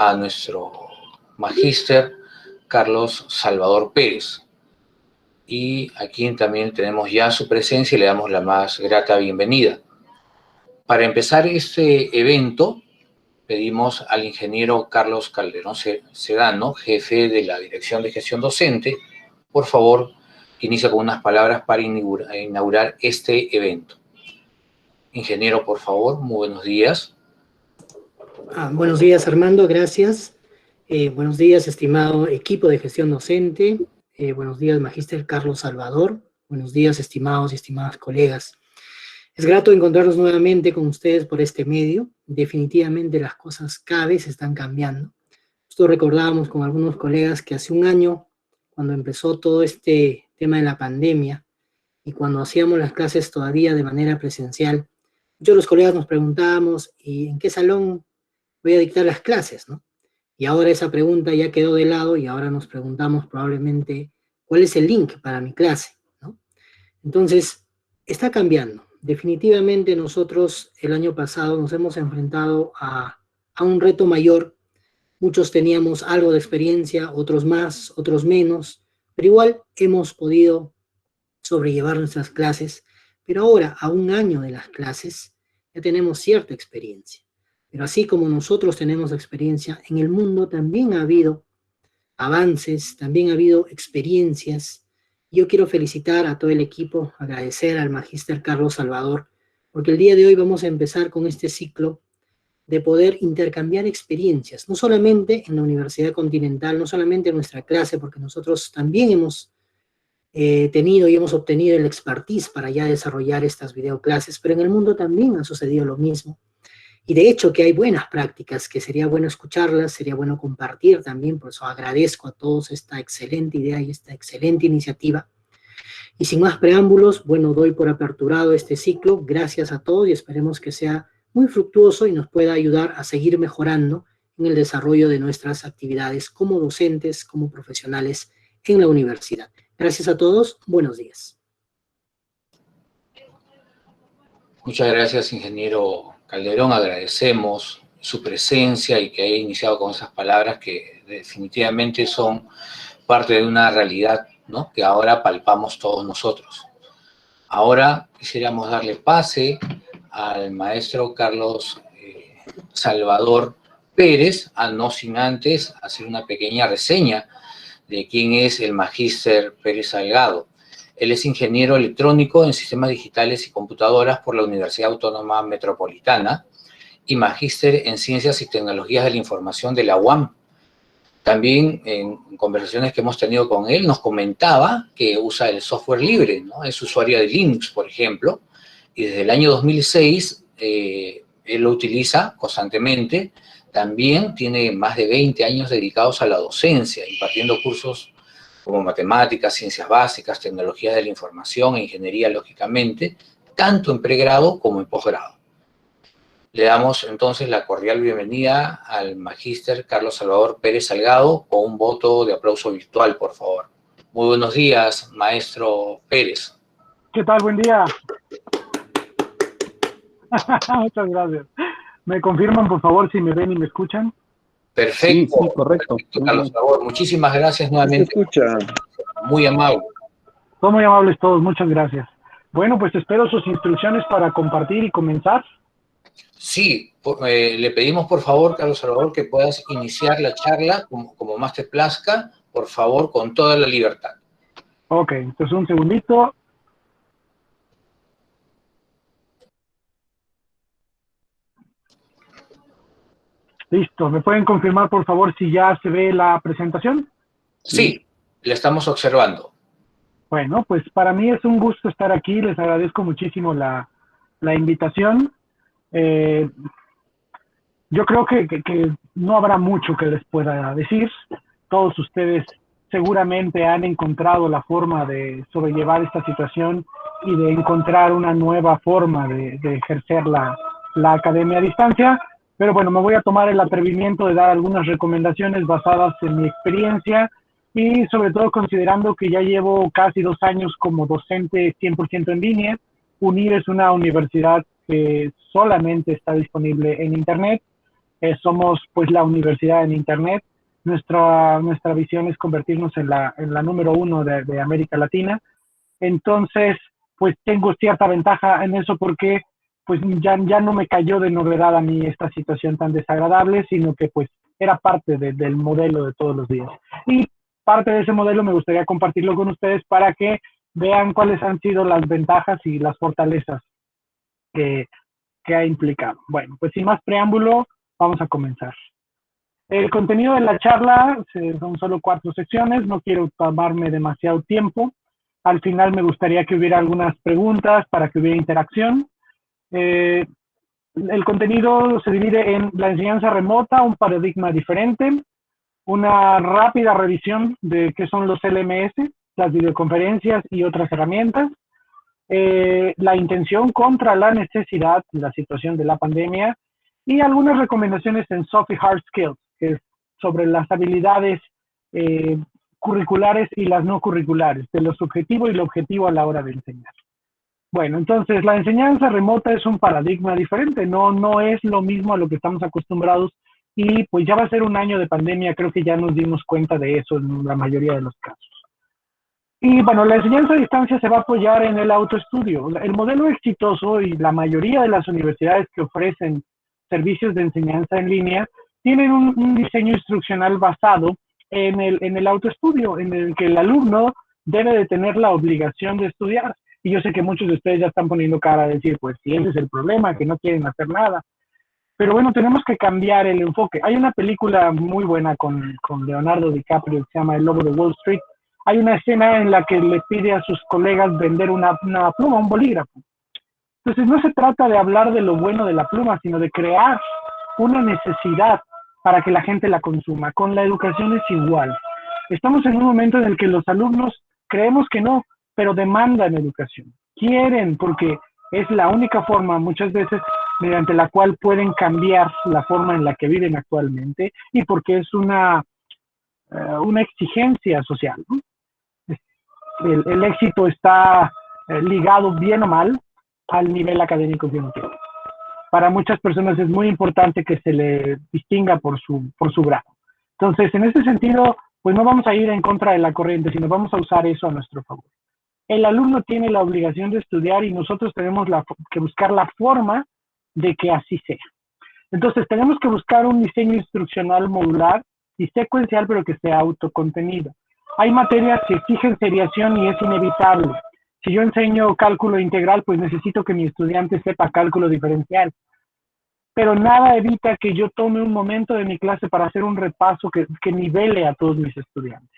a nuestro magíster Carlos Salvador Pérez, y a quien también tenemos ya su presencia y le damos la más grata bienvenida. Para empezar este evento, pedimos al ingeniero Carlos Calderón Sedano, jefe de la Dirección de Gestión Docente, por favor, inicie con unas palabras para inaugurar este evento. Ingeniero, por favor, muy buenos días. Buenos días, Armando, gracias. Buenos días, estimado equipo de gestión docente. Buenos días, magíster Carlos Salvador. Buenos días, estimados y estimadas colegas. Es grato encontrarnos nuevamente con ustedes por este medio. Definitivamente las cosas cada vez están cambiando. Justo recordábamos con algunos colegas que hace un año, cuando empezó todo este tema de la pandemia y cuando hacíamos las clases todavía de manera presencial, muchos de los colegas nos preguntábamos, ¿y en qué salón voy a dictar las clases, no? Y ahora esa pregunta ya quedó de lado y ahora nos preguntamos probablemente, ¿cuál es el link para mi clase, ¿no? Entonces, está cambiando. Definitivamente nosotros el año pasado nos hemos enfrentado a un reto mayor. Muchos teníamos algo de experiencia, otros más, otros menos, pero igual hemos podido sobrellevar nuestras clases. Pero ahora, a un año de las clases, ya tenemos cierta experiencia. Pero así como nosotros tenemos experiencia, en el mundo también ha habido avances, también ha habido experiencias. Yo quiero felicitar a todo el equipo, agradecer al magíster Carlos Salvador, porque el día de hoy vamos a empezar con este ciclo de poder intercambiar experiencias, no solamente en la Universidad Continental, no solamente en nuestra clase, porque nosotros también hemos tenido y hemos obtenido el expertise para ya desarrollar estas videoclases, pero en el mundo también ha sucedido lo mismo. Y de hecho que hay buenas prácticas, que sería bueno escucharlas, sería bueno compartir también, por eso agradezco a todos esta excelente idea y esta excelente iniciativa. Y sin más preámbulos, bueno, doy por aperturado este ciclo, gracias a todos y esperemos que sea muy fructuoso y nos pueda ayudar a seguir mejorando en el desarrollo de nuestras actividades como docentes, como profesionales en la universidad. Gracias a todos, buenos días. Muchas gracias, ingeniero Calderón, agradecemos su presencia y que haya iniciado con esas palabras que definitivamente son parte de una realidad, ¿no?, que ahora palpamos todos nosotros. Ahora quisiéramos darle pase al maestro Carlos Salvador Pérez, no sin antes hacer una pequeña reseña de quién es el magíster Pérez Salgado. Él es ingeniero electrónico en sistemas digitales y computadoras por la Universidad Autónoma Metropolitana y magíster en ciencias y tecnologías de la información de la UAM. También en conversaciones que hemos tenido con él nos comentaba que usa el software libre, ¿no? Es usuario de Linux, por ejemplo, y desde el año 2006 él lo utiliza constantemente. También tiene más de 20 años dedicados a la docencia, impartiendo cursos como matemáticas, ciencias básicas, tecnologías de la información e ingeniería, lógicamente, tanto en pregrado como en posgrado. Le damos entonces la cordial bienvenida al magíster Carlos Salvador Pérez Salgado con un voto de aplauso virtual, por favor. Muy buenos días, maestro Pérez. ¿Qué tal? Buen día. Muchas gracias. ¿Me confirman, por favor, si me ven y me escuchan? Perfecto, sí, correcto. Perfecto, Carlos Salvador. Muchísimas gracias nuevamente. Se escucha. Muy amable. Son muy amables todos, muchas gracias. Bueno, pues espero sus instrucciones para compartir y comenzar. Sí, le pedimos por favor, Carlos Salvador, que puedas iniciar la charla como más te plazca, por favor, con toda la libertad. Ok, entonces un segundito. Listo, ¿me pueden confirmar por favor si ya se ve la presentación? Sí, la estamos observando. Bueno, pues para mí es un gusto estar aquí, les agradezco muchísimo la invitación. Yo creo que no habrá mucho que les pueda decir. Todos ustedes seguramente han encontrado la forma de sobrellevar esta situación y de encontrar una nueva forma de ejercer la academia a distancia. Pero bueno, me voy a tomar el atrevimiento de dar algunas recomendaciones basadas en mi experiencia y sobre todo considerando que ya llevo casi 2 años como docente 100% en línea. UNIR es una universidad que solamente está disponible en Internet Somos pues la universidad en Internet. Nuestra visión es convertirnos en la número 1 de América Latina. Entonces, pues tengo cierta ventaja en eso porque pues ya no me cayó de novedad a mí esta situación tan desagradable, sino que pues era parte del modelo de todos los días. Y parte de ese modelo me gustaría compartirlo con ustedes para que vean cuáles han sido las ventajas y las fortalezas que ha implicado. Bueno, pues sin más preámbulo, vamos a comenzar. El contenido de la charla son solo 4 secciones, no quiero tomarme demasiado tiempo. Al final me gustaría que hubiera algunas preguntas para que hubiera interacción. El contenido se divide en la enseñanza remota, un paradigma diferente, una rápida revisión de qué son los LMS, las videoconferencias y otras herramientas, la intención contra la necesidad, la situación de la pandemia, y algunas recomendaciones en soft y hard skills, que es sobre las habilidades curriculares y las no curriculares, de lo subjetivo y lo objetivo a la hora de enseñar. Bueno, entonces la enseñanza remota es un paradigma diferente, no es lo mismo a lo que estamos acostumbrados, y pues ya va a ser un año de pandemia, creo que ya nos dimos cuenta de eso en la mayoría de los casos. Y bueno, la enseñanza a distancia se va a apoyar en el autoestudio. El modelo exitoso y la mayoría de las universidades que ofrecen servicios de enseñanza en línea tienen un diseño instruccional basado en el autoestudio, en el que el alumno debe de tener la obligación de estudiar. Y yo sé que muchos de ustedes ya están poniendo cara a decir, pues si ese es el problema, que no quieren hacer nada. Pero bueno, tenemos que cambiar el enfoque. Hay una película muy buena con Leonardo DiCaprio que se llama El Lobo de Wall Street. Hay una escena en la que le pide a sus colegas vender una pluma, un bolígrafo. Entonces no se trata de hablar de lo bueno de la pluma, sino de crear una necesidad para que la gente la consuma. Con la educación es igual. Estamos en un momento en el que los alumnos creemos que no, pero demandan educación. Quieren, porque es la única forma, muchas veces, mediante la cual pueden cambiar la forma en la que viven actualmente, y porque es una exigencia social, ¿no? El éxito está ligado bien o mal al nivel académico que uno tiene. Para muchas personas es muy importante que se le distinga por su grado. Entonces, en este sentido, pues no vamos a ir en contra de la corriente, sino vamos a usar eso a nuestro favor. El alumno tiene la obligación de estudiar y nosotros tenemos que buscar la forma de que así sea. Entonces, tenemos que buscar un diseño instruccional modular y secuencial, pero que sea autocontenido. Hay materias que exigen seriación y es inevitable. Si yo enseño cálculo integral, pues necesito que mi estudiante sepa cálculo diferencial. Pero nada evita que yo tome un momento de mi clase para hacer un repaso que nivele a todos mis estudiantes.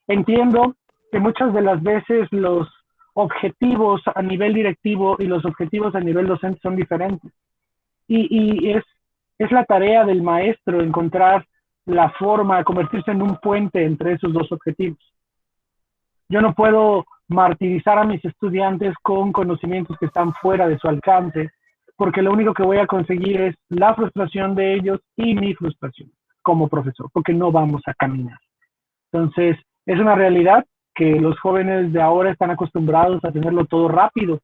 Entiendo que muchas de las veces los objetivos a nivel directivo y los objetivos a nivel docente son diferentes. Y es la tarea del maestro encontrar la forma de convertirse en un puente entre esos dos objetivos. Yo no puedo martirizar a mis estudiantes con conocimientos que están fuera de su alcance, porque lo único que voy a conseguir es la frustración de ellos y mi frustración como profesor, porque no vamos a caminar. Entonces, es una realidad que los jóvenes de ahora están acostumbrados a tenerlo todo rápido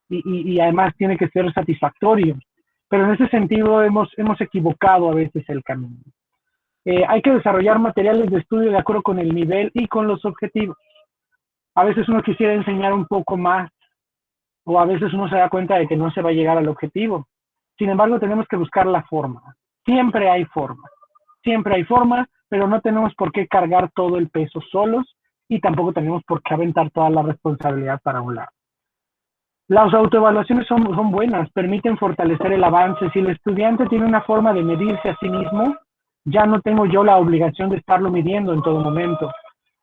y además tiene que ser satisfactorio. Pero en ese sentido hemos equivocado a veces el camino. Hay que desarrollar materiales de estudio de acuerdo con el nivel y con los objetivos. A veces uno quisiera enseñar un poco más, o a veces uno se da cuenta de que no se va a llegar al objetivo. Sin embargo, tenemos que buscar la forma. Siempre hay forma, pero no tenemos por qué cargar todo el peso solos y tampoco tenemos por qué aventar toda la responsabilidad para un lado. Las autoevaluaciones son buenas, permiten fortalecer el avance. Si el estudiante tiene una forma de medirse a sí mismo, ya no tengo yo la obligación de estarlo midiendo en todo momento.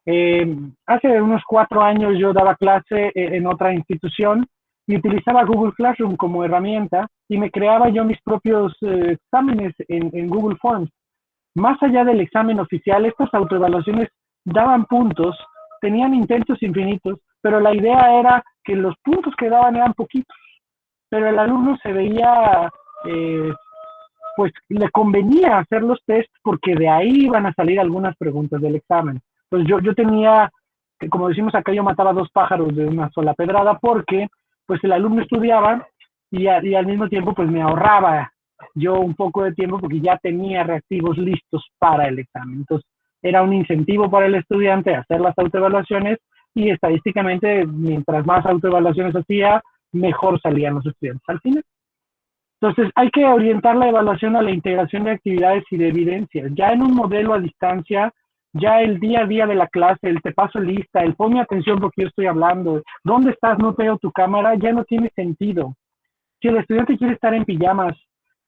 Hace unos 4 años yo daba clase en otra institución y utilizaba Google Classroom como herramienta y me creaba yo mis propios exámenes en Google Forms. Más allá del examen oficial, estas autoevaluaciones daban puntos, tenían intentos infinitos, pero la idea era que los puntos que daban eran poquitos, pero el alumno se veía, pues le convenía hacer los tests porque de ahí iban a salir algunas preguntas del examen. Entonces yo tenía, como decimos acá, yo mataba 2 pájaros de una sola pedrada porque pues el alumno estudiaba y al mismo tiempo pues me ahorraba yo un poco de tiempo porque ya tenía reactivos listos para el examen. Entonces, era un incentivo para el estudiante hacer las autoevaluaciones y estadísticamente, mientras más autoevaluaciones hacía, mejor salían los estudiantes al final. Entonces, hay que orientar la evaluación a la integración de actividades y de evidencias. Ya en un modelo a distancia, ya el día a día de la clase, el te paso lista, el ponme atención porque yo estoy hablando, ¿dónde estás? No veo tu cámara, ya no tiene sentido. Si el estudiante quiere estar en pijamas,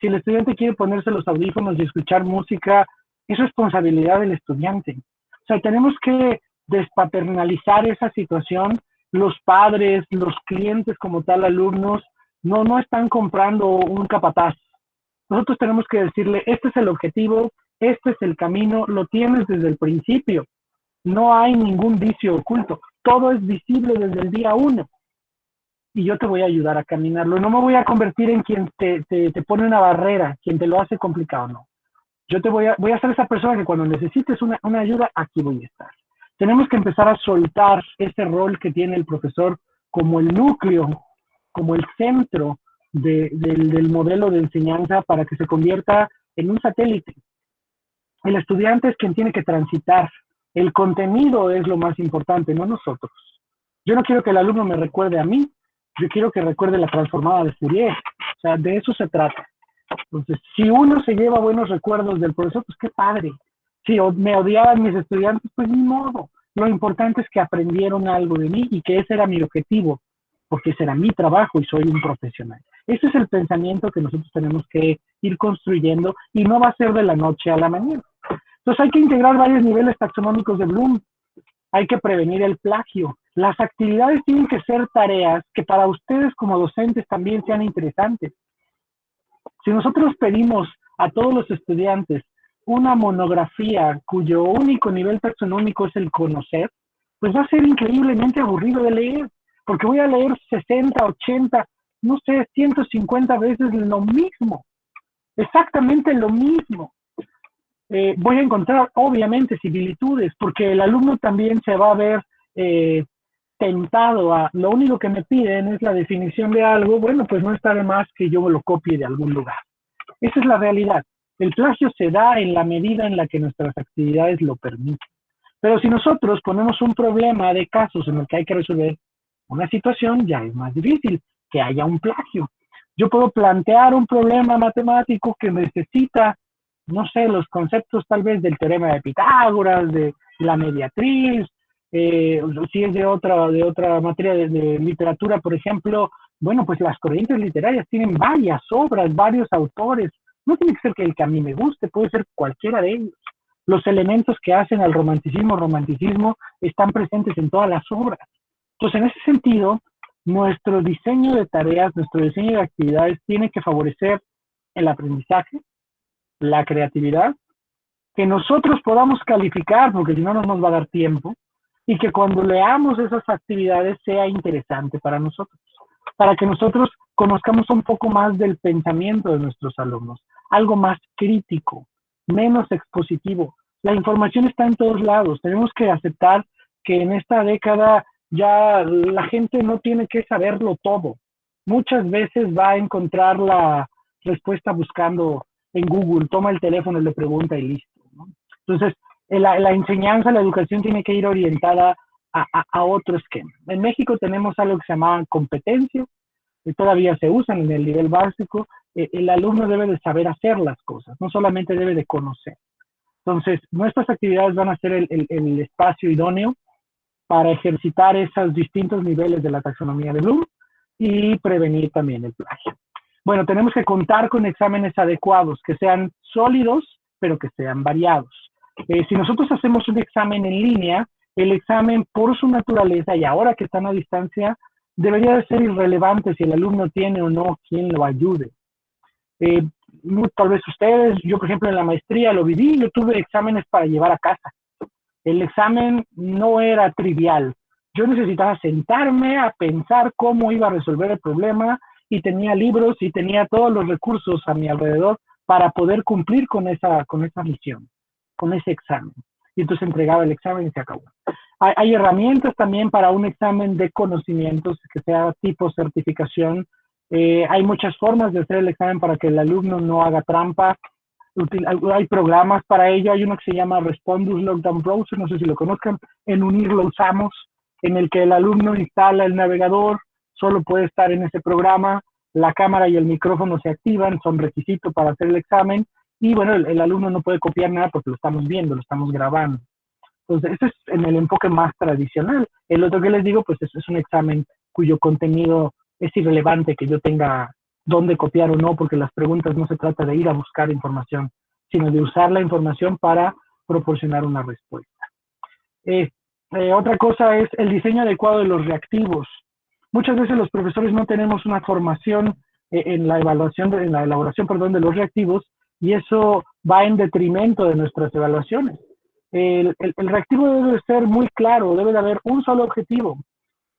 si el estudiante quiere ponerse los audífonos y escuchar música, es responsabilidad del estudiante. O sea, tenemos que despaternalizar esa situación. Los padres, los clientes como tal, alumnos, no están comprando un capataz. Nosotros tenemos que decirle, este es el objetivo, este es el camino, lo tienes desde el principio. No hay ningún vicio oculto. Todo es visible desde el día 1. Y yo te voy a ayudar a caminarlo. No me voy a convertir en quien te pone una barrera, quien te lo hace complicado, no. Yo te voy a ser esa persona que cuando necesites una ayuda, aquí voy a estar. Tenemos que empezar a soltar ese rol que tiene el profesor como el núcleo, como el centro del modelo de enseñanza para que se convierta en un satélite. El estudiante es quien tiene que transitar. El contenido es lo más importante, no nosotros. Yo no quiero que el alumno me recuerde a mí, yo quiero que recuerde la transformada de Fourier. O sea, de eso se trata. Entonces, si uno se lleva buenos recuerdos del profesor, pues qué padre. Si me odiaban mis estudiantes, pues ni modo. Lo importante es que aprendieron algo de mí y que ese era mi objetivo, porque ese era mi trabajo y soy un profesional. Ese es el pensamiento que nosotros tenemos que ir construyendo y no va a ser de la noche a la mañana. Entonces hay que integrar varios niveles taxonómicos de Bloom. Hay que prevenir el plagio. Las actividades tienen que ser tareas que para ustedes como docentes también sean interesantes. Si nosotros pedimos a todos los estudiantes una monografía cuyo único nivel taxonómico es el conocer, pues va a ser increíblemente aburrido de leer, porque voy a leer 60, 80, no sé, 150 veces lo mismo, exactamente lo mismo. Voy a encontrar, obviamente, similitudes, porque el alumno también se va a ver tentado a, lo único que me piden es la definición de algo, bueno, pues no está de más que yo lo copie de algún lugar. Esa es la realidad. El plagio se da en la medida en la que nuestras actividades lo permiten. Pero si nosotros ponemos un problema de casos en el que hay que resolver una situación, ya es más difícil que haya un plagio. Yo puedo plantear un problema matemático que necesita, no sé, los conceptos tal vez del teorema de Pitágoras, de la mediatriz, si es de otra materia de literatura, por ejemplo, bueno, pues las corrientes literarias tienen varias obras, varios autores. No tiene que ser que el que a mí me guste, puede ser cualquiera de ellos. Los elementos que hacen al romanticismo están presentes en todas las obras. Entonces, en ese sentido, nuestro diseño de tareas, nuestro diseño de actividades tiene que favorecer el aprendizaje, la creatividad, que nosotros podamos calificar, porque si no, no nos va a dar tiempo, y que cuando leamos esas actividades sea interesante para nosotros, para que nosotros conozcamos un poco más del pensamiento de nuestros alumnos, algo más crítico, menos expositivo. La información está en todos lados, tenemos que aceptar que en esta década ya la gente no tiene que saberlo todo. Muchas veces va a encontrar la respuesta buscando en Google, toma el teléfono, le pregunta y listo, ¿no? Entonces, la enseñanza, la educación tiene que ir orientada a otro esquema. En México tenemos algo que se llama competencias, que todavía se usan en el nivel básico. El alumno debe de saber hacer las cosas, no solamente debe de conocer. Entonces, nuestras actividades van a ser el espacio idóneo para ejercitar esos distintos niveles de la taxonomía de Bloom y prevenir también el plagio. Bueno, tenemos que contar con exámenes adecuados, que sean sólidos, pero que sean variados. Si nosotros hacemos un examen en línea, el examen por su naturaleza y ahora que están a distancia, debería de ser irrelevante si el alumno tiene o no quien lo ayude. Tal vez ustedes, yo por ejemplo en la maestría lo viví, yo tuve exámenes para llevar a casa. El examen no era trivial. Yo necesitaba sentarme a pensar cómo iba a resolver el problema y tenía libros y tenía todos los recursos a mi alrededor para poder cumplir con esa misión, con ese examen. Y entonces entregaba el examen y se acabó. Hay herramientas también para un examen de conocimientos que sea tipo certificación Hay muchas formas de hacer el examen para que el alumno no haga trampa. Hay programas para ello. Hay uno que se llama Respondus Lockdown Browser, no sé si lo conozcan. En UNIR lo usamos, en el que el alumno instala el navegador, solo puede estar en ese programa, la cámara y el micrófono se activan, son requisitos para hacer el examen, y bueno, el alumno no puede copiar nada porque lo estamos viendo, lo estamos grabando. Entonces, ese es en el enfoque más tradicional. El otro que les digo, pues es un examen cuyo contenido es irrelevante que yo tenga dónde copiar o no, porque las preguntas no se trata de ir a buscar información, sino de usar la información para proporcionar una respuesta. Otra cosa es el diseño adecuado de los reactivos. Muchas veces los profesores no tenemos una formación en la elaboración, perdón, de los reactivos, y eso va en detrimento de nuestras evaluaciones. El reactivo debe ser muy claro, debe de haber un solo objetivo.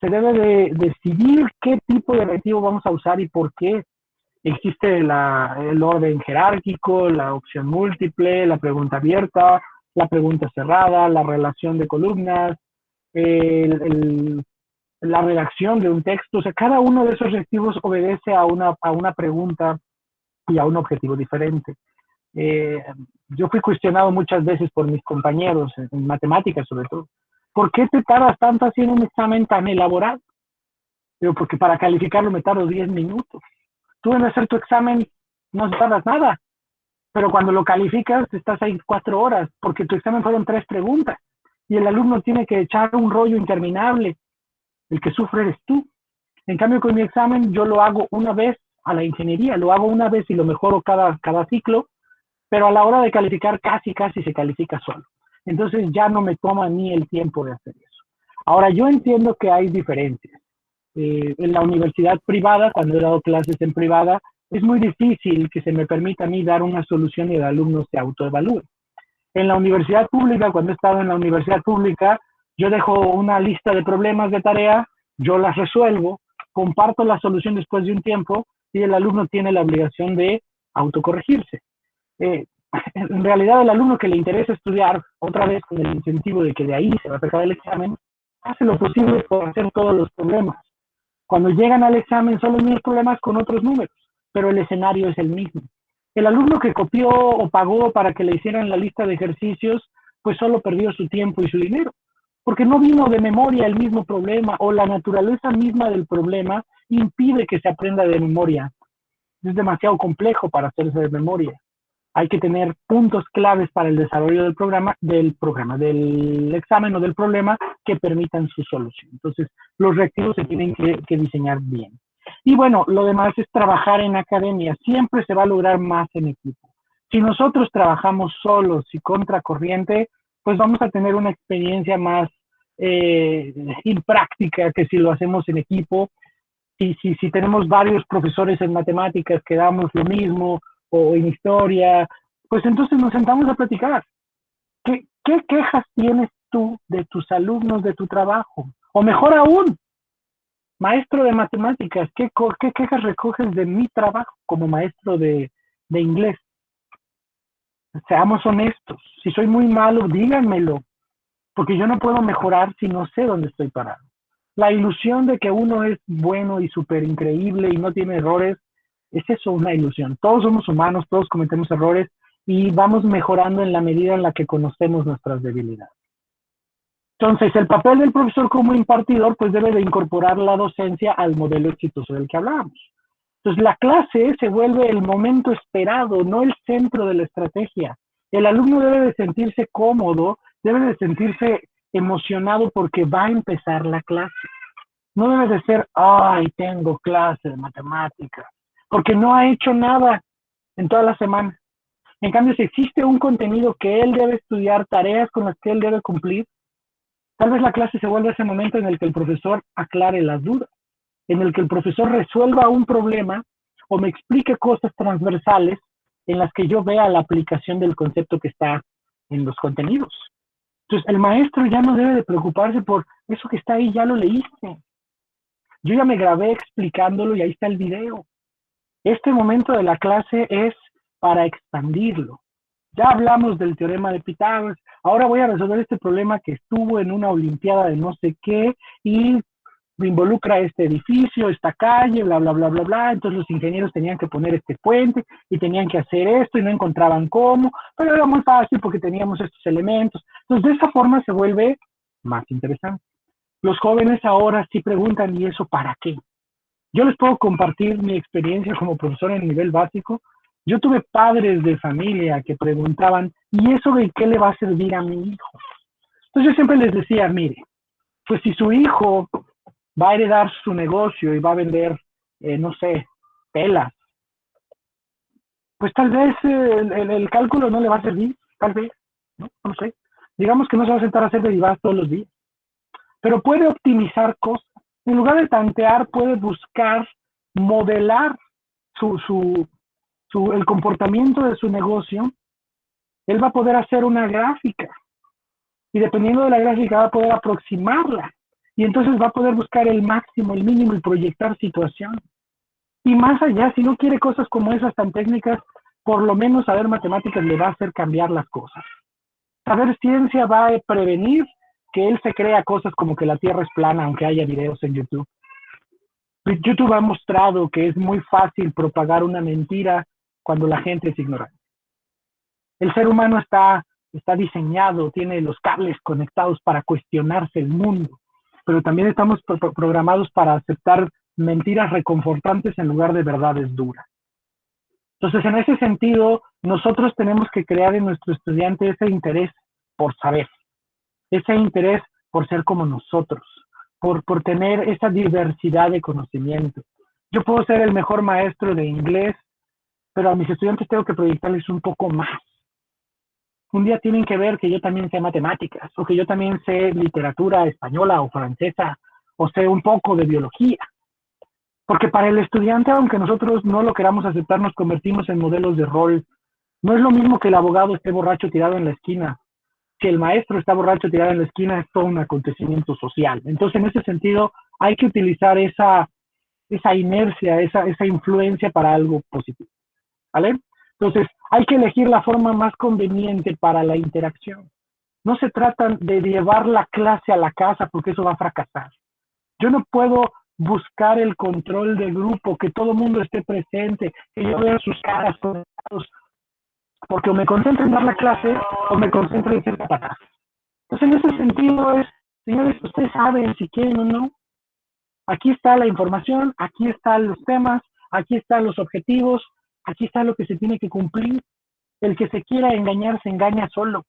Se debe de decidir qué tipo de reactivo vamos a usar y por qué. Existe el orden jerárquico, la opción múltiple, la pregunta abierta, la pregunta cerrada, la relación de columnas, la redacción de un texto. O sea, cada uno de esos reactivos obedece a una pregunta y a un objetivo diferente. Yo fui cuestionado muchas veces por mis compañeros, en matemáticas sobre todo. ¿Por qué te tardas tanto haciendo un examen tan elaborado? Digo, porque para calificarlo me tardo 10 minutos. Tú en hacer tu examen no tardas nada, pero cuando lo calificas estás ahí 4 horas, porque tu examen fueron 3 preguntas, y el alumno tiene que echar un rollo interminable. El que sufre eres tú. En cambio, con mi examen yo lo hago una vez a la ingeniería, lo hago una vez y lo mejoro cada ciclo, pero a la hora de calificar casi se califica solo. Entonces ya no me toma ni el tiempo de hacer eso. Ahora, yo entiendo que hay diferencias. En la universidad privada, cuando he dado clases en privada, es muy difícil que se me permita a mí dar una solución y el alumno se autoevalúe. En la universidad pública, cuando he estado en la universidad pública, yo dejo una lista de problemas de tarea, yo las resuelvo, comparto la solución después de un tiempo y el alumno tiene la obligación de autocorregirse. En realidad, el alumno que le interesa estudiar, otra vez con el incentivo de que de ahí se va a sacar el examen, hace lo posible por hacer todos los problemas. Cuando llegan al examen son los mismos problemas con otros números, pero el escenario es el mismo. El alumno que copió o pagó para que le hicieran la lista de ejercicios, pues solo perdió su tiempo y su dinero, porque no vino de memoria el mismo problema, o la naturaleza misma del problema impide que se aprenda de memoria. Es demasiado complejo para hacerse de memoria. Hay que tener puntos claves para el desarrollo del examen o del problema que permitan su solución. Entonces, los reactivos se tienen que diseñar bien. Y bueno, lo demás es trabajar en academia. Siempre se va a lograr más en equipo. Si nosotros trabajamos solos y contracorriente, pues vamos a tener una experiencia más impráctica que si lo hacemos en equipo. Si tenemos varios profesores en matemáticas que damos lo mismo, o en historia, pues entonces nos sentamos a platicar. ¿Qué quejas tienes tú de tus alumnos, de tu trabajo? O mejor aún, maestro de matemáticas, ¿qué quejas recoges de mi trabajo como maestro de inglés? Seamos honestos. Si soy muy malo, díganmelo, porque yo no puedo mejorar si no sé dónde estoy parado. La ilusión de que uno es bueno y súper increíble y no tiene errores, es eso, una ilusión. Todos somos humanos, todos cometemos errores y vamos mejorando en la medida en la que conocemos nuestras debilidades. Entonces, el papel del profesor como impartidor pues debe de incorporar la docencia al modelo exitoso del que hablábamos. Entonces, la clase se vuelve el momento esperado, no el centro de la estrategia. El alumno debe de sentirse cómodo, debe de sentirse emocionado porque va a empezar la clase. No debe de ser, ay, tengo clase de matemáticas, porque no ha hecho nada en toda la semana. En cambio, si existe un contenido que él debe estudiar, tareas con las que él debe cumplir, tal vez la clase se vuelva ese momento en el que el profesor aclare las dudas, en el que el profesor resuelva un problema o me explique cosas transversales en las que yo vea la aplicación del concepto que está en los contenidos. Entonces, el maestro ya no debe de preocuparse por eso que está ahí, ya lo leíste. Yo ya me grabé explicándolo y ahí está el video. Este momento de la clase es para expandirlo. Ya hablamos del teorema de Pitágoras, ahora voy a resolver este problema que estuvo en una olimpiada de no sé qué y involucra este edificio, esta calle, bla, bla, bla, bla, bla. Entonces los ingenieros tenían que poner este puente y tenían que hacer esto y no encontraban cómo, pero era muy fácil porque teníamos estos elementos. Entonces de esa forma se vuelve más interesante. Los jóvenes ahora sí preguntan, ¿y eso para qué? Yo les puedo compartir mi experiencia como profesor en nivel básico. Yo tuve padres de familia que preguntaban, ¿y eso de qué le va a servir a mi hijo? Entonces yo siempre les decía, mire, pues si su hijo va a heredar su negocio y va a vender, no sé, telas, pues tal vez el cálculo no le va a servir, tal vez, no sé. Digamos que no se va a sentar a hacer derivadas todos los días, pero puede optimizar cosas. En lugar de tantear, puede buscar modelar el comportamiento de su negocio. Él va a poder hacer una gráfica y dependiendo de la gráfica va a poder aproximarla y entonces va a poder buscar el máximo, el mínimo y proyectar situaciones. Y más allá, si no quiere cosas como esas tan técnicas, por lo menos saber matemáticas le va a hacer cambiar las cosas. Saber ciencia va a prevenir que él se crea cosas como que la Tierra es plana, aunque haya videos en YouTube. YouTube ha mostrado que es muy fácil propagar una mentira cuando la gente es ignorante. El ser humano está diseñado, tiene los cables conectados para cuestionarse el mundo, pero también estamos programados para aceptar mentiras reconfortantes en lugar de verdades duras. Entonces, en ese sentido, nosotros tenemos que crear en nuestro estudiante ese interés por saber, ese interés por ser como nosotros, por tener esa diversidad de conocimiento. Yo puedo ser el mejor maestro de inglés, pero a mis estudiantes tengo que proyectarles un poco más. Un día tienen que ver que yo también sé matemáticas, o que yo también sé literatura española o francesa, o sé un poco de biología. Porque para el estudiante, aunque nosotros no lo queramos aceptar, nos convertimos en modelos de rol. No es lo mismo que el abogado esté borracho tirado en la esquina. Que el maestro está borracho tirado en la esquina es todo un acontecimiento social. Entonces, en ese sentido, hay que utilizar esa inercia, esa influencia para algo positivo. ¿Vale? Entonces, hay que elegir la forma más conveniente para la interacción. No se trata de llevar la clase a la casa porque eso va a fracasar. Yo no puedo buscar el control del grupo, que todo el mundo esté presente, que yo vea sus caras conectados, porque o me concentro en dar la clase o me concentro en ser capaz. Entonces, en ese sentido es, señores, ustedes saben si quieren o no. Aquí está la información, aquí están los temas, aquí están los objetivos, aquí está lo que se tiene que cumplir. El que se quiera engañar se engaña solo.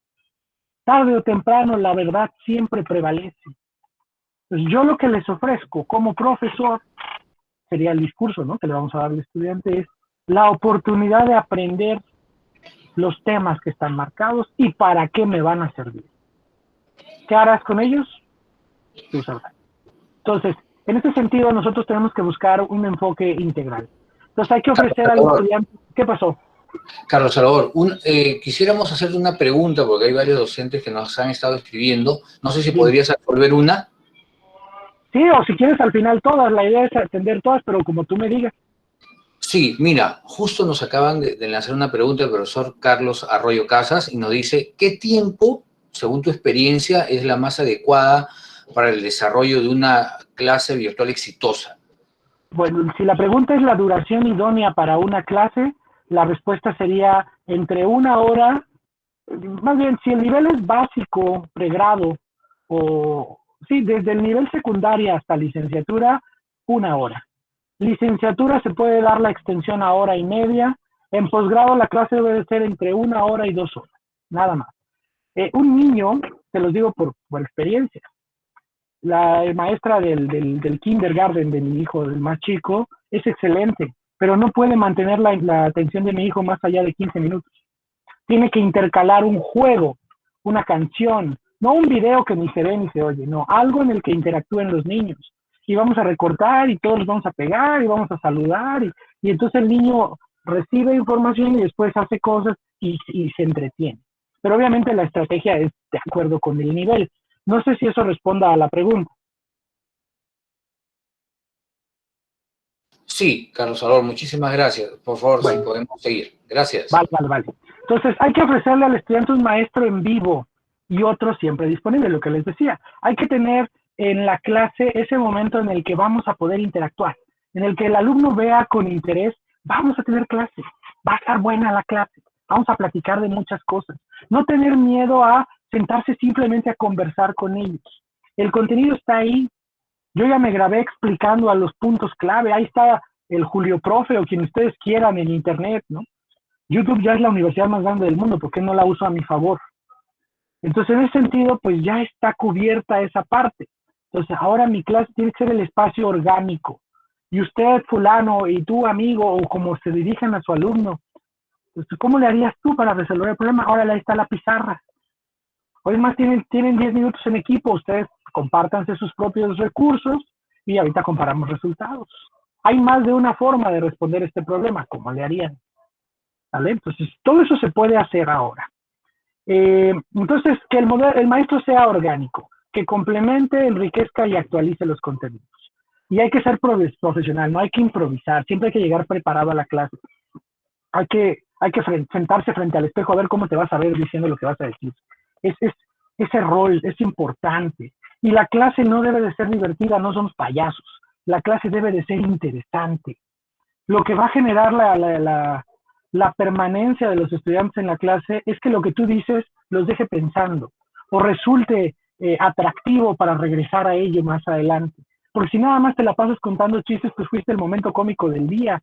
Tarde o temprano la verdad siempre prevalece. Pues yo lo que les ofrezco como profesor sería el discurso, ¿no?, que le vamos a dar al estudiante, es la oportunidad de aprender los temas que están marcados y para qué me van a servir. ¿Qué harás con ellos? Tú sabrás. Entonces, en este sentido, nosotros tenemos que buscar un enfoque integral. Entonces, hay que ofrecer al estudiante... ¿Qué pasó? Carlos Salvador, quisiéramos hacerte una pregunta, porque hay varios docentes que nos han estado escribiendo. No sé si podrías resolver una. Sí, o si quieres al final todas. La idea es atender todas, pero como tú me digas. Sí, mira, justo nos acaban de lanzar una pregunta el profesor Carlos Arroyo Casas y nos dice, ¿qué tiempo, según tu experiencia, es la más adecuada para el desarrollo de una clase virtual exitosa? Bueno, si la pregunta es la duración idónea para una clase, la respuesta sería entre 1 hora, más bien, si el nivel es básico, pregrado, o sí, desde el nivel secundaria hasta licenciatura, 1 hora. Licenciatura se puede dar la extensión a 1 hora y media. En posgrado la clase debe ser entre 1 hora y 2 horas, nada más. Un niño, te los digo por experiencia, la maestra del kindergarten de mi hijo, el más chico, es excelente, pero no puede mantener la atención de mi hijo más allá de 15 minutos. Tiene que intercalar un juego, una canción, no un video que ni se ve ni se oye, no, algo en el que interactúen los niños. Y vamos a recortar y todos los vamos a pegar y vamos a saludar y entonces el niño recibe información y después hace cosas y se entretiene. Pero obviamente la estrategia es de acuerdo con el nivel. No sé si eso responda a la pregunta. Sí, Carlos Salvador, muchísimas gracias. Por favor, Bueno, si podemos seguir. Gracias. Vale. Entonces, hay que ofrecerle al estudiante un maestro en vivo y otro siempre disponible, lo que les decía. Hay que tener en la clase ese momento en el que vamos a poder interactuar, en el que el alumno vea con interés, vamos a tener clase, va a estar buena la clase, vamos a platicar de muchas cosas. No tener miedo a sentarse simplemente a conversar con ellos. El contenido está ahí. Yo ya me grabé explicando a los puntos clave. Ahí está el Julio Profe o quien ustedes quieran en internet, ¿no? YouTube ya es la universidad más grande del mundo, ¿por qué no la uso a mi favor? Entonces, en ese sentido, pues ya está cubierta esa parte. Entonces, ahora mi clase tiene que ser el espacio orgánico. Y usted, fulano, y tú, amigo, o como se dirigen a su alumno, pues, ¿cómo le harías tú para resolver el problema? Ahora ahí está la pizarra. Hoy más tienen 10 minutos en equipo, ustedes compártanse sus propios recursos y ahorita comparamos resultados. Hay más de una forma de responder este problema, ¿cómo le harían? ¿Vale? Entonces, todo eso se puede hacer ahora. Entonces, que el maestro sea orgánico, que complemente, enriquezca y actualice los contenidos. Y hay que ser profesional, no hay que improvisar, siempre hay que llegar preparado a la clase. Hay que sentarse frente al espejo a ver cómo te vas a ver diciendo lo que vas a decir. Ese rol es importante. Y la clase no debe de ser divertida, no somos payasos. La clase debe de ser interesante. Lo que va a generar la permanencia de los estudiantes en la clase es que lo que tú dices los deje pensando o resulte atractivo para regresar a ello más adelante. Porque si nada más te la pasas contando chistes, pues fuiste el momento cómico del día.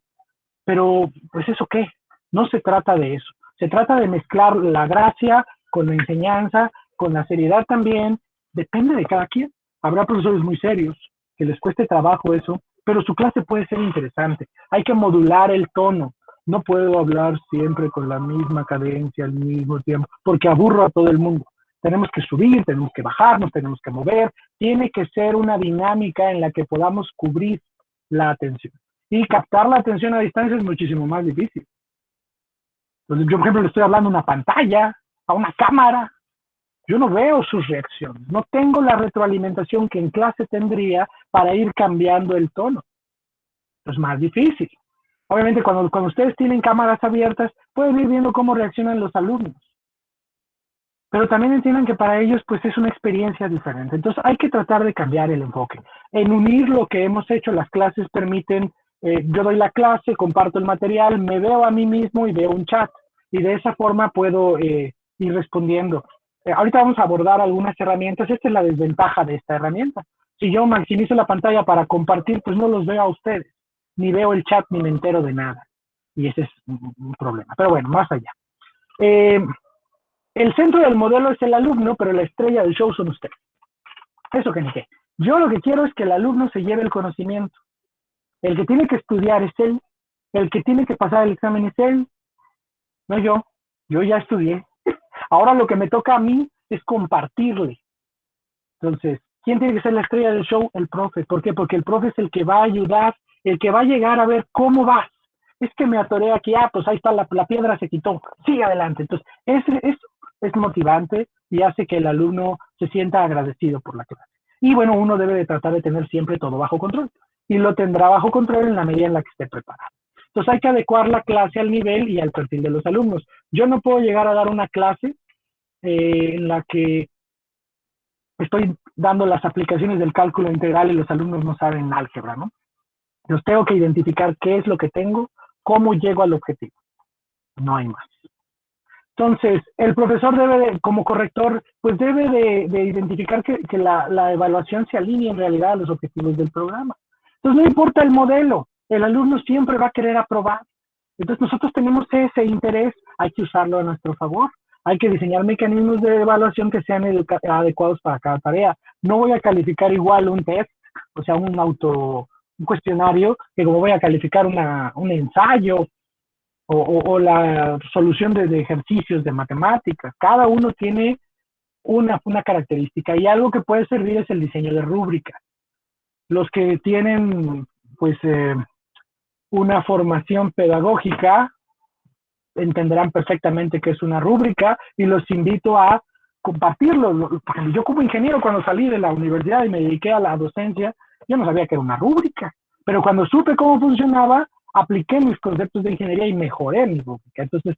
Pero, pues, ¿eso qué? No se trata de eso. Se trata de mezclar la gracia con la enseñanza, con la seriedad también. Depende de cada quien. Habrá profesores muy serios que les cueste trabajo eso, pero su clase puede ser interesante. Hay que modular el tono. No puedo hablar siempre con la misma cadencia al mismo tiempo, porque aburro a todo el mundo. Tenemos que subir, tenemos que bajar, nos tenemos que mover. Tiene que ser una dinámica en la que podamos cubrir la atención. Y captar la atención a distancia es muchísimo más difícil. Entonces, yo, por ejemplo, le estoy hablando a una pantalla, a una cámara. Yo no veo sus reacciones. No tengo la retroalimentación que en clase tendría para ir cambiando el tono. Es más difícil. Obviamente, cuando ustedes tienen cámaras abiertas, pueden ir viendo cómo reaccionan los alumnos. Pero también entiendan que para ellos, pues, es una experiencia diferente. Entonces, hay que tratar de cambiar el enfoque. En unir lo que hemos hecho, las clases permiten, yo doy la clase, comparto el material, me veo a mí mismo y veo un chat. Y de esa forma puedo ir respondiendo. Ahorita vamos a abordar algunas herramientas. Esta es la desventaja de esta herramienta. Si yo maximizo la pantalla para compartir, pues no los veo a ustedes. Ni veo el chat, ni me entero de nada. Y ese es un problema. Pero bueno, más allá. El centro del modelo es el alumno, pero la estrella del show son ustedes. Eso que ni qué. Yo lo que quiero es que el alumno se lleve el conocimiento. El que tiene que estudiar es él. El que tiene que pasar el examen es él. No yo. Yo ya estudié. Ahora lo que me toca a mí es compartirle. Entonces, ¿quién tiene que ser la estrella del show? El profe. ¿Por qué? Porque el profe es el que va a ayudar, el que va a llegar a ver cómo vas. Es que me atoré aquí, pues ahí está, la piedra se quitó. Sigue adelante. Entonces, eso es motivante y hace que el alumno se sienta agradecido por la clase. Y bueno, uno debe de tratar de tener siempre todo bajo control. Y lo tendrá bajo control en la medida en la que esté preparado. Entonces hay que adecuar la clase al nivel y al perfil de los alumnos. Yo no puedo llegar a dar una clase en la que estoy dando las aplicaciones del cálculo integral y los alumnos no saben álgebra, ¿no? Entonces tengo que identificar qué es lo que tengo, cómo llego al objetivo. No hay más. Entonces, el profesor debe, como corrector, pues debe de identificar que la evaluación se alinee en realidad a los objetivos del programa. Entonces, no importa el modelo, el alumno siempre va a querer aprobar. Entonces, nosotros tenemos ese interés, hay que usarlo a nuestro favor. Hay que diseñar mecanismos de evaluación que sean adecuados para cada tarea. No voy a calificar igual un test, o sea, un cuestionario, que como voy a calificar un ensayo, o la solución de ejercicios de matemáticas. Cada uno tiene una característica y algo que puede servir es el diseño de rúbricas. Los que tienen pues una formación pedagógica entenderán perfectamente qué es una rúbrica y los invito a compartirlo. Yo como ingeniero cuando salí de la universidad y me dediqué a la docencia, yo no sabía que era una rúbrica, pero cuando supe cómo funcionaba, apliqué mis conceptos de ingeniería y mejoré mi rúbrica. Entonces,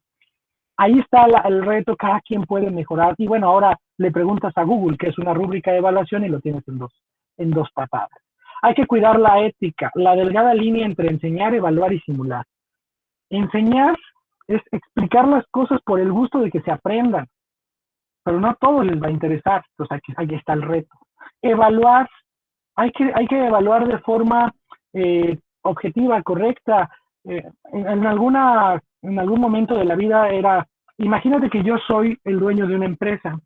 ahí está el reto, cada quien puede mejorar. Y bueno, ahora le preguntas a Google qué es una rúbrica de evaluación y lo tienes en en 2 patadas. Hay que cuidar la ética, la delgada línea entre enseñar, evaluar y simular. Enseñar es explicar las cosas por el gusto de que se aprendan, pero no a todos les va a interesar, entonces aquí está el reto. Evaluar, hay que evaluar de forma objetiva, correcta. En algún momento de la vida era, imagínate que yo soy el dueño de una empresa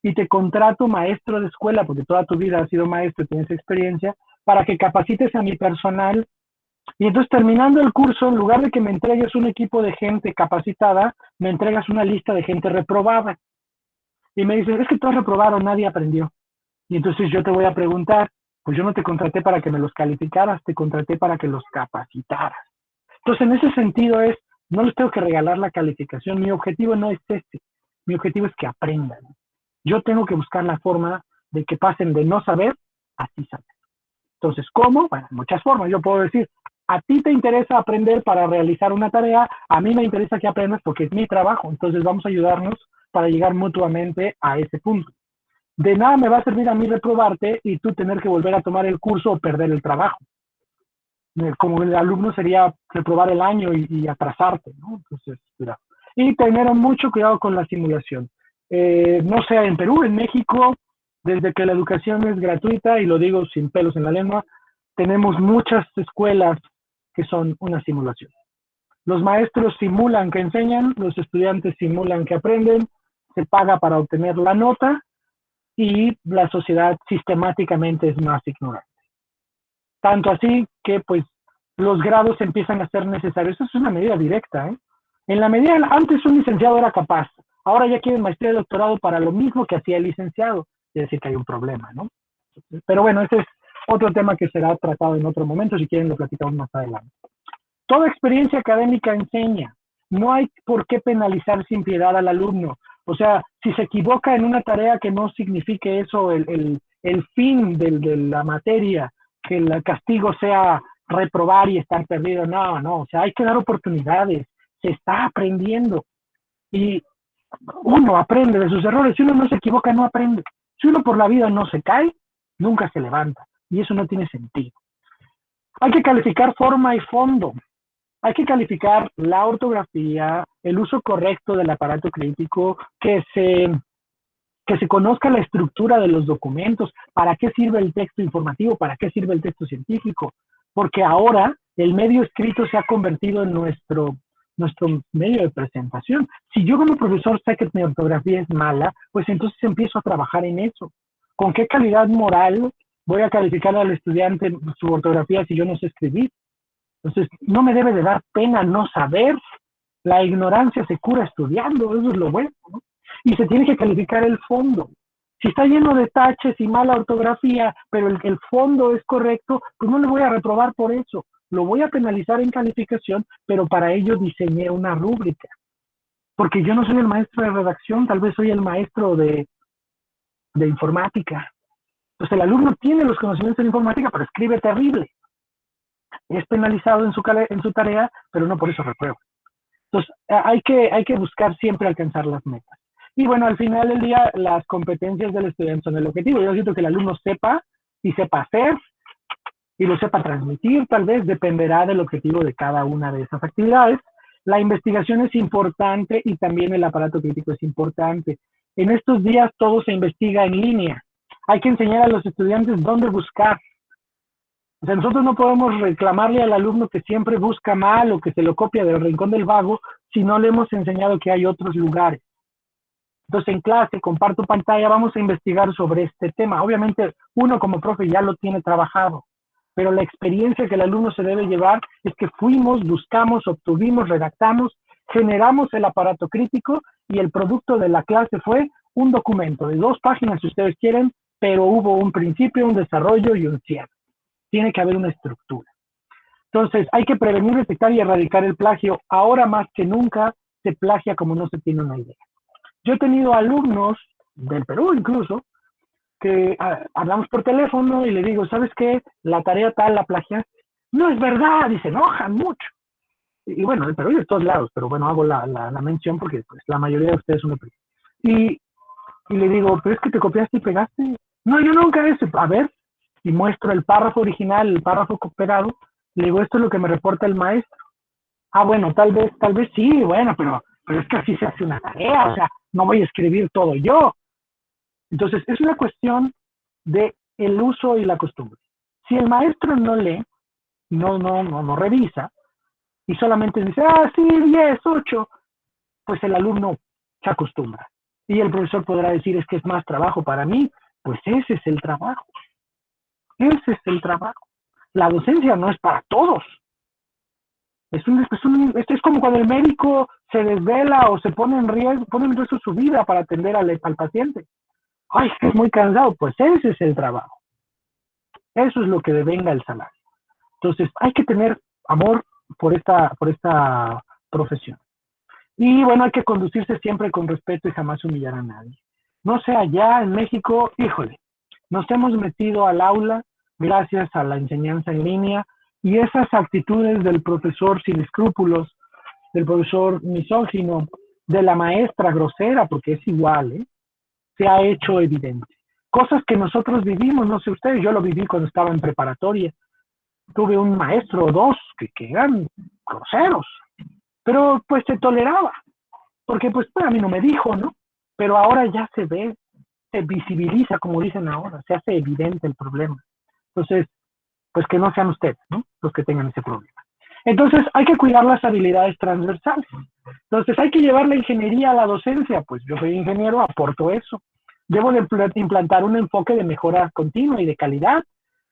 y te contrato maestro de escuela, porque toda tu vida has sido maestro y tienes experiencia, para que capacites a mi personal. Y entonces, terminando el curso, en lugar de que me entregues un equipo de gente capacitada, me entregas una lista de gente reprobada. Y me dices, es que tú has reprobado, nadie aprendió. Y entonces yo te voy a preguntar, pues yo no te contraté para que me los calificaras, te contraté para que los capacitaras. Entonces, en ese sentido no les tengo que regalar la calificación. Mi objetivo no es este. Mi objetivo es que aprendan. Yo tengo que buscar la forma de que pasen de no saber a sí saber. Entonces, ¿cómo? Bueno, muchas formas. Yo puedo decir, a ti te interesa aprender para realizar una tarea, a mí me interesa que aprendas porque es mi trabajo. Entonces, vamos a ayudarnos para llegar mutuamente a ese punto. De nada me va a servir a mí reprobarte y tú tener que volver a tomar el curso o perder el trabajo. Como el alumno sería reprobar el año y atrasarte, ¿no? Entonces, cuidado. Y tener mucho cuidado con la simulación. No sea en Perú, en México, desde que la educación es gratuita, y lo digo sin pelos en la lengua, tenemos muchas escuelas que son una simulación. Los maestros simulan que enseñan, los estudiantes simulan que aprenden, se paga para obtener la nota y la sociedad sistemáticamente es más ignorante. Tanto así que pues los grados empiezan a ser necesarios. Eso es una medida directa, ¿eh? En la medida, antes un licenciado era capaz, ahora ya quieren maestría y doctorado para lo mismo que hacía el licenciado. Es decir, que hay un problema, ¿no? Pero bueno, ese es otro tema que será tratado en otro momento, si quieren lo platicamos más adelante. Toda experiencia académica enseña. No hay por qué penalizar sin piedad al alumno. O sea, si se equivoca en una tarea, que no signifique eso el fin de la materia, que el castigo sea reprobar y estar perdido. No. O sea, hay que dar oportunidades. Se está aprendiendo. Y uno aprende de sus errores. Si uno no se equivoca, no aprende. Si uno por la vida no se cae, nunca se levanta. Y eso no tiene sentido. Hay que calificar forma y fondo. Hay que calificar la ortografía, el uso correcto del aparato crítico, que se conozca la estructura de los documentos, para qué sirve el texto informativo, para qué sirve el texto científico, porque ahora el medio escrito se ha convertido en nuestro medio de presentación. Si yo como profesor sé que mi ortografía es mala, pues entonces empiezo a trabajar en eso. ¿Con qué calidad moral voy a calificar al estudiante su ortografía si yo no sé escribir? Entonces, no me debe de dar pena no saber. La ignorancia se cura estudiando, eso es lo bueno, ¿no? Y se tiene que calificar el fondo. Si está lleno de taches y mala ortografía, pero el fondo es correcto, pues no le voy a reprobar por eso. Lo voy a penalizar en calificación, pero para ello diseñé una rúbrica. Porque yo no soy el maestro de redacción, tal vez soy el maestro de informática. Entonces, el alumno tiene los conocimientos de informática, pero escribe terrible. Es penalizado en su tarea, pero no por eso reprueba. Entonces, hay que buscar siempre alcanzar las metas. Y bueno, al final del día, las competencias del estudiante son el objetivo. Yo siento que el alumno sepa y sepa hacer y lo sepa transmitir, tal vez dependerá del objetivo de cada una de esas actividades. La investigación es importante y también el aparato crítico es importante. En estos días todo se investiga en línea. Hay que enseñar a los estudiantes dónde buscar. O sea, nosotros no podemos reclamarle al alumno que siempre busca mal o que se lo copia del rincón del vago si no le hemos enseñado que hay otros lugares. Entonces, en clase, comparto pantalla, vamos a investigar sobre este tema. Obviamente, uno como profe ya lo tiene trabajado, pero la experiencia que el alumno se debe llevar es que fuimos, buscamos, obtuvimos, redactamos, generamos el aparato crítico y el producto de la clase fue un documento de 2 páginas, si ustedes quieren, pero hubo un principio, un desarrollo y un cierre. Tiene que haber una estructura. Entonces, hay que prevenir, detectar y erradicar el plagio. Ahora más que nunca se plagia como no se tiene una idea. Yo he tenido alumnos del Perú incluso, que hablamos por teléfono y le digo, ¿sabes qué? La tarea tal la plagiaste. No es verdad, y se enojan mucho. Y bueno, del Perú y de todos lados, pero bueno, hago la mención porque pues, la mayoría de ustedes son de Perú. Y le digo, ¿pero es que te copiaste y pegaste? No, yo nunca eso. A ver, y muestro el párrafo original, el párrafo cooperado, le digo, esto es lo que me reporta el maestro. Ah, bueno, tal vez sí, bueno, pero es que así se hace una tarea, o sea, no voy a escribir todo yo. Entonces, es una cuestión de el uso y la costumbre. Si el maestro no lee, no revisa, y solamente dice, ah, sí, 10, 8, pues el alumno se acostumbra. Y el profesor podrá decir, es que es más trabajo para mí. Pues ese es el trabajo. Ese es el trabajo. La docencia no es para todos. Es como cuando el médico se desvela o se pone en riesgo su vida para atender al paciente. Ay, es muy cansado. Pues ese es el trabajo. Eso es lo que devenga el salario. Entonces, hay que tener amor por esta profesión. Y bueno, hay que conducirse siempre con respeto y jamás humillar a nadie. No sé, allá en México, híjole, nos hemos metido al aula gracias a la enseñanza en línea y esas actitudes del profesor sin escrúpulos, del profesor misógino, de la maestra grosera, porque es igual, se ha hecho evidente. Cosas que nosotros vivimos, no sé ustedes, yo lo viví cuando estaba en preparatoria. Tuve un maestro o dos que eran groseros, pero pues se toleraba, porque pues a mí no me dijo, ¿no? Pero ahora ya se ve, se visibiliza, como dicen ahora, se hace evidente el problema. Entonces, pues que no sean ustedes, ¿no? Los que tengan ese problema. Entonces, hay que cuidar las habilidades transversales. Entonces, hay que llevar la ingeniería a la docencia. Pues yo soy ingeniero, aporto eso. Debo de implantar un enfoque de mejora continua y de calidad.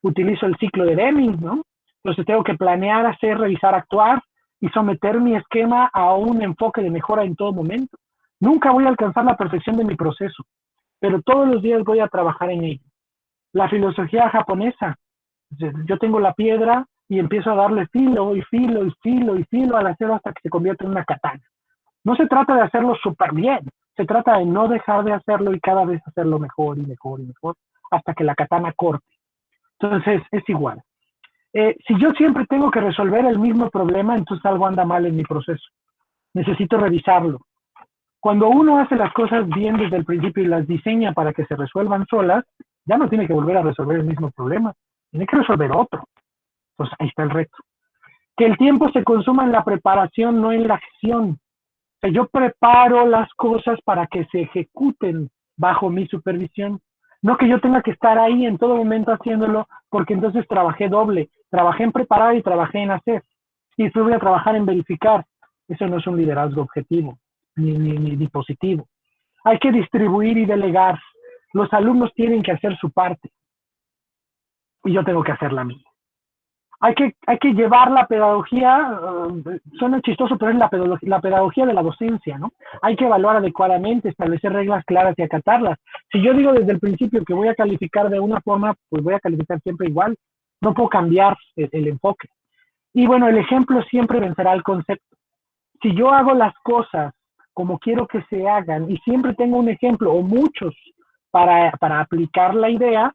Utilizo el ciclo de Deming, ¿no? Entonces, tengo que planear, hacer, revisar, actuar y someter mi esquema a un enfoque de mejora en todo momento. Nunca voy a alcanzar la perfección de mi proceso, pero todos los días voy a trabajar en ello. La filosofía japonesa, yo tengo la piedra y empiezo a darle filo y filo y filo y filo al acero hasta que se convierte en una katana. No se trata de hacerlo súper bien, se trata de no dejar de hacerlo y cada vez hacerlo mejor y mejor y mejor hasta que la katana corte. Entonces, es igual. Si yo siempre tengo que resolver el mismo problema, entonces algo anda mal en mi proceso. Necesito revisarlo. Cuando uno hace las cosas bien desde el principio y las diseña para que se resuelvan solas, ya no tiene que volver a resolver el mismo problema, tiene que resolver otro. Entonces, ahí está el reto. Que el tiempo se consuma en la preparación, no en la acción. O sea, yo preparo las cosas para que se ejecuten bajo mi supervisión. No que yo tenga que estar ahí en todo momento haciéndolo, porque entonces trabajé doble. Trabajé en preparar y trabajé en hacer. Y después voy a trabajar en verificar. Eso no es un liderazgo objetivo, ni positivo. Hay que distribuir y delegar. Los alumnos tienen que hacer su parte. Y yo tengo que hacer la mía. Hay que llevar la pedagogía, suena chistoso, pero es la pedagogía de la docencia, ¿no? Hay que evaluar adecuadamente, establecer reglas claras y acatarlas. Si yo digo desde el principio que voy a calificar de una forma, pues voy a calificar siempre igual. No puedo cambiar el enfoque. Y bueno, el ejemplo siempre vencerá el concepto. Si yo hago las cosas como quiero que se hagan y siempre tengo un ejemplo o muchos para aplicar la idea,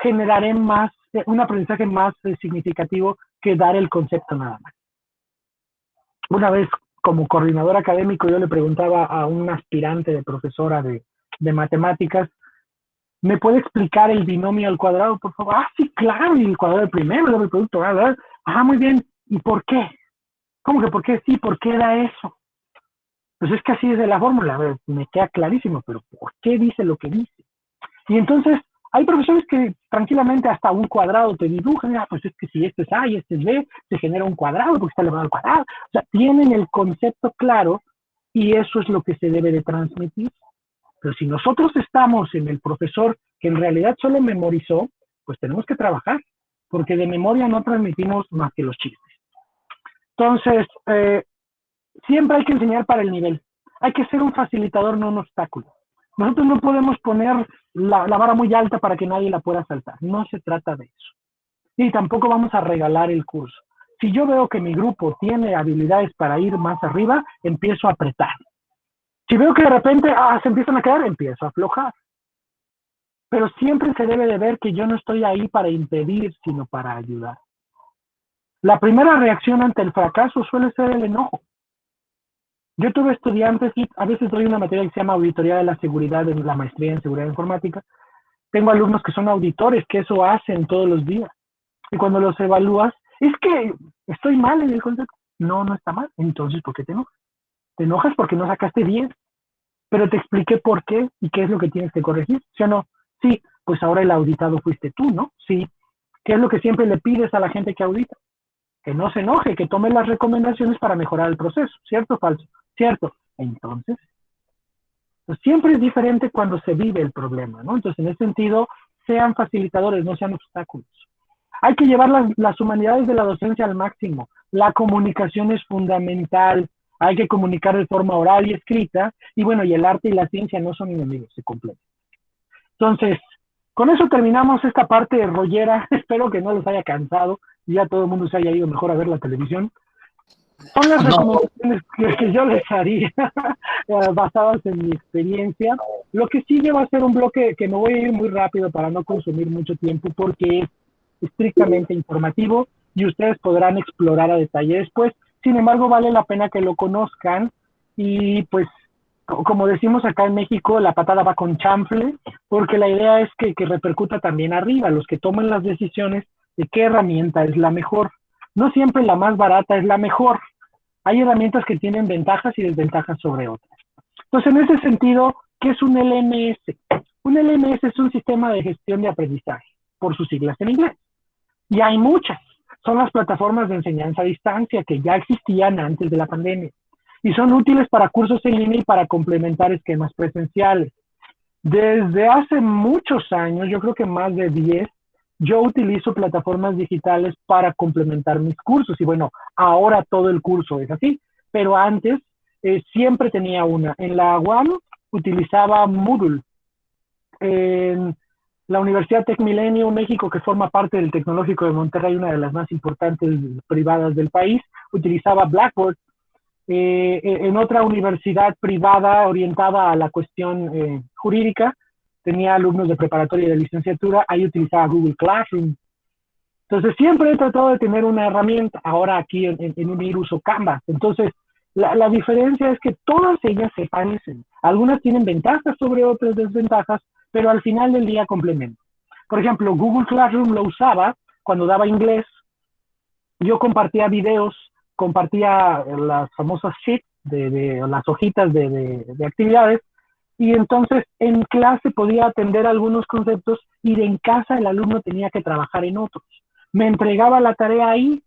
generaré un aprendizaje más significativo que dar el concepto nada más. Una vez, como coordinador académico, yo le preguntaba a un aspirante de profesora de matemáticas, ¿me puede explicar el binomio al cuadrado, por favor? Ah, sí, claro, y el cuadrado del primero, luego el producto, ¿verdad? Ah, muy bien, ¿y por qué? ¿Cómo que por qué? Sí, ¿por qué da eso? Pues es que así es de la fórmula, a ver, me queda clarísimo, pero ¿por qué dice lo que dice? Y entonces, hay profesores que tranquilamente hasta un cuadrado te dibujan, pues es que si este es A y este es B, se genera un cuadrado porque está elevado al cuadrado. O sea, tienen el concepto claro y eso es lo que se debe de transmitir. Pero si nosotros estamos en el profesor que en realidad solo memorizó, pues tenemos que trabajar, porque de memoria no transmitimos más que los chistes. Entonces, siempre hay que enseñar para el nivel. Hay que ser un facilitador, no un obstáculo. Nosotros no podemos poner la vara muy alta para que nadie la pueda saltar. No se trata de eso. Y tampoco vamos a regalar el curso. Si yo veo que mi grupo tiene habilidades para ir más arriba, empiezo a apretar. Si veo que de repente se empiezan a caer, empiezo a aflojar. Pero siempre se debe de ver que yo no estoy ahí para impedir, sino para ayudar. La primera reacción ante el fracaso suele ser el enojo. Yo tuve estudiantes y a veces doy una materia que se llama Auditoría de la Seguridad en la maestría en Seguridad Informática Tengo alumnos que son auditores, que eso hacen todos los días. Y cuando los evalúas, es que estoy mal en el concepto. No, no está mal. Entonces, ¿por qué te enojas? Te enojas porque no sacaste 10, pero te expliqué por qué y qué es lo que tienes que corregir, ¿sí o no? Sí, pues ahora el auditado fuiste tú, ¿no? Sí. ¿Qué es lo que siempre le pides a la gente que audita? Que no se enoje, que tome las recomendaciones para mejorar el proceso, ¿cierto o falso? Cierto. Entonces, pues siempre es diferente cuando se vive el problema, ¿no? Entonces, en ese sentido, sean facilitadores, no sean obstáculos. Hay que llevar las humanidades de la docencia al máximo. La comunicación es fundamental. Hay que comunicar de forma oral y escrita. Y bueno, y el arte y la ciencia no son enemigos, se completan. Entonces, con eso terminamos esta parte rollera. Espero que no les haya cansado y ya todo el mundo se haya ido mejor a ver la televisión. Son las recomendaciones que yo les haría basadas en mi experiencia. Lo que sigue va a ser un bloque que me voy a ir muy rápido para no consumir mucho tiempo porque es estrictamente informativo y ustedes podrán explorar a detalle después. Sin embargo, vale la pena que lo conozcan y pues, como decimos acá en México, la patada va con chanfle, porque la idea es que repercuta también arriba, los que tomen las decisiones de qué herramienta es la mejor. No siempre la más barata es la mejor. Hay herramientas que tienen ventajas y desventajas sobre otras. Entonces, en ese sentido, ¿qué es un LMS? Un LMS es un sistema de gestión de aprendizaje, por sus siglas en inglés. Y hay muchas. Son las plataformas de enseñanza a distancia que ya existían antes de la pandemia. Y son útiles para cursos en línea y para complementar esquemas presenciales. Desde hace muchos años, yo creo que más de 10, yo utilizo plataformas digitales para complementar mis cursos. Y bueno, ahora todo el curso es así. Pero antes siempre tenía una. En la UAM utilizaba Moodle. En la Universidad Tec Milenio México, que forma parte del Tecnológico de Monterrey, una de las más importantes privadas del país, utilizaba Blackboard. En otra universidad privada orientada a la cuestión jurídica, tenía alumnos de preparatoria y de licenciatura, ahí utilizaba Google Classroom. Entonces siempre he tratado de tener una herramienta, ahora aquí en Unir uso Canvas. Entonces la diferencia es que todas ellas se parecen. Algunas tienen ventajas sobre otras, desventajas, pero al final del día complementan. Por ejemplo, Google Classroom lo usaba cuando daba inglés. Yo compartía videos, compartía las famosas sheets, las hojitas de actividades, y entonces en clase podía atender algunos conceptos y en casa el alumno tenía que trabajar en otros. Me entregaba la tarea ahí,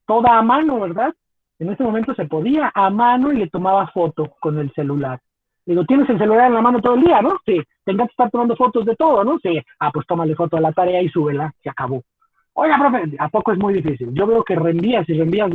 toda a mano, ¿verdad? En ese momento se podía a mano y le tomaba foto con el celular. Digo, ¿tienes el celular en la mano todo el día, no? Sí. Tendrás que estar tomando fotos de todo, ¿no? Sí. Ah, pues tómale foto a la tarea y súbela, se acabó. Oiga, profe, ¿a poco es muy difícil? Yo veo que reenvías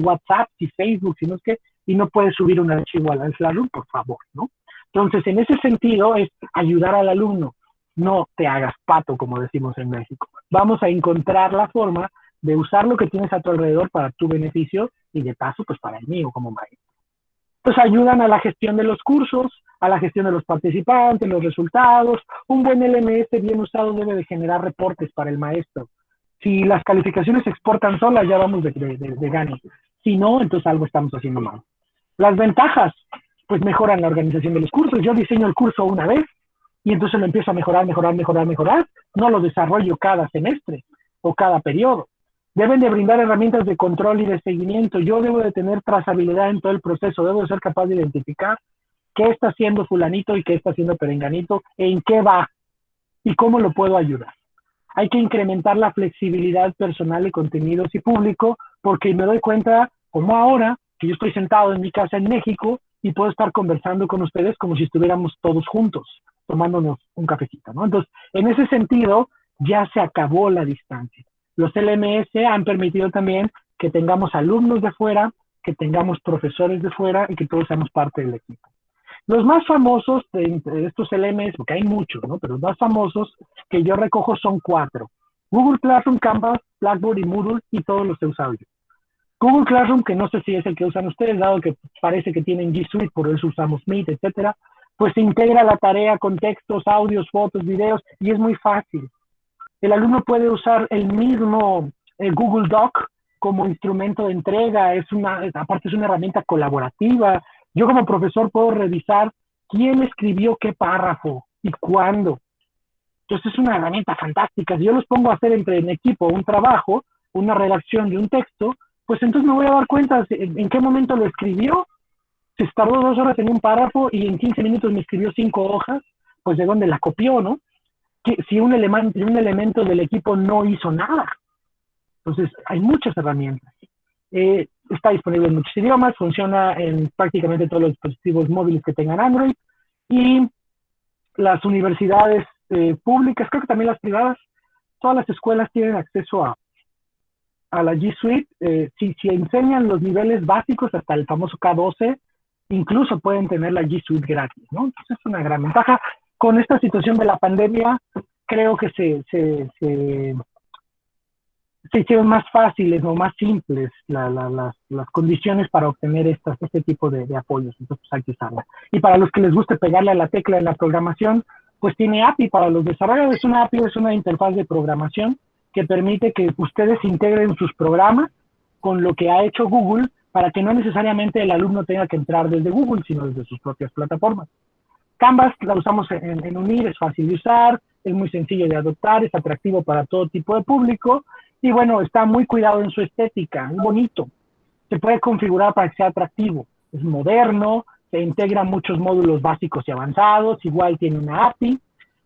WhatsApp y Facebook, si no es que, y no puedes subir un archivo al Classroom, por favor, ¿no? Entonces, en ese sentido, es ayudar al alumno. No te hagas pato, como decimos en México. Vamos a encontrar la forma de usar lo que tienes a tu alrededor para tu beneficio y de paso, pues para el mío como maestro. Entonces, ayudan a la gestión de los cursos, a la gestión de los participantes, los resultados. Un buen LMS bien usado debe de generar reportes para el maestro. Si las calificaciones se exportan solas, ya vamos de gane. Si no, entonces algo estamos haciendo mal. Las ventajas, pues mejoran la organización de los cursos. Yo diseño el curso una vez y entonces lo empiezo a mejorar. No lo desarrollo cada semestre o cada periodo. Deben de brindar herramientas de control y de seguimiento. Yo debo de tener trazabilidad en todo el proceso. Debo de ser capaz de identificar qué está haciendo fulanito y qué está haciendo perenganito, en qué va y cómo lo puedo ayudar. Hay que incrementar la flexibilidad personal de contenidos y público, porque me doy cuenta, como ahora, que yo estoy sentado en mi casa en México y puedo estar conversando con ustedes como si estuviéramos todos juntos, tomándonos un cafecito, ¿no? Entonces, en ese sentido, ya se acabó la distancia. Los LMS han permitido también que tengamos alumnos de fuera, que tengamos profesores de fuera y que todos seamos parte del equipo. Los más famosos de estos LMS, porque hay muchos, ¿no? Pero los más famosos que yo recojo son 4. Google Classroom, Canvas, Blackboard y Moodle, y todos los he usado yo. Google Classroom, que no sé si es el que usan ustedes, dado que parece que tienen G Suite, por eso usamos Meet, etcétera, pues integra la tarea con textos, audios, fotos, videos, y es muy fácil. El alumno puede usar el mismo Google Doc como instrumento de entrega, aparte es una herramienta colaborativa. Yo como profesor puedo revisar quién escribió qué párrafo y cuándo. Entonces es una herramienta fantástica. Si yo los pongo a hacer en equipo un trabajo, una redacción de un texto, pues entonces me voy a dar cuenta en qué momento lo escribió. Se tardó 2 horas en un párrafo y en 15 minutos me escribió 5 hojas, pues de dónde la copió, ¿no? Que si un elemento del equipo no hizo nada. Entonces hay muchas herramientas. Está disponible en muchos idiomas, funciona en prácticamente todos los dispositivos móviles que tengan Android, y las universidades públicas, creo que también las privadas, todas las escuelas tienen acceso a la G Suite. Si enseñan los niveles básicos hasta el famoso K12, incluso pueden tener la G Suite gratis, ¿no? Entonces es una gran ventaja. Con esta situación de la pandemia, creo que se hicieron más fáciles o más simples las condiciones para obtener este tipo de apoyos. Entonces hay que usarla. Y para los que les guste pegarle a la tecla en la programación, pues tiene API para los desarrolladores. Una API es una interfaz de programación que permite que ustedes integren sus programas con lo que ha hecho Google, para que no necesariamente el alumno tenga que entrar desde Google, sino desde sus propias plataformas. Canvas la usamos en Unir, es fácil de usar, es muy sencillo de adoptar, es atractivo para todo tipo de público, y bueno, está muy cuidado en su estética, muy bonito. Se puede configurar para que sea atractivo, es moderno, se integran muchos módulos básicos y avanzados, igual tiene una API,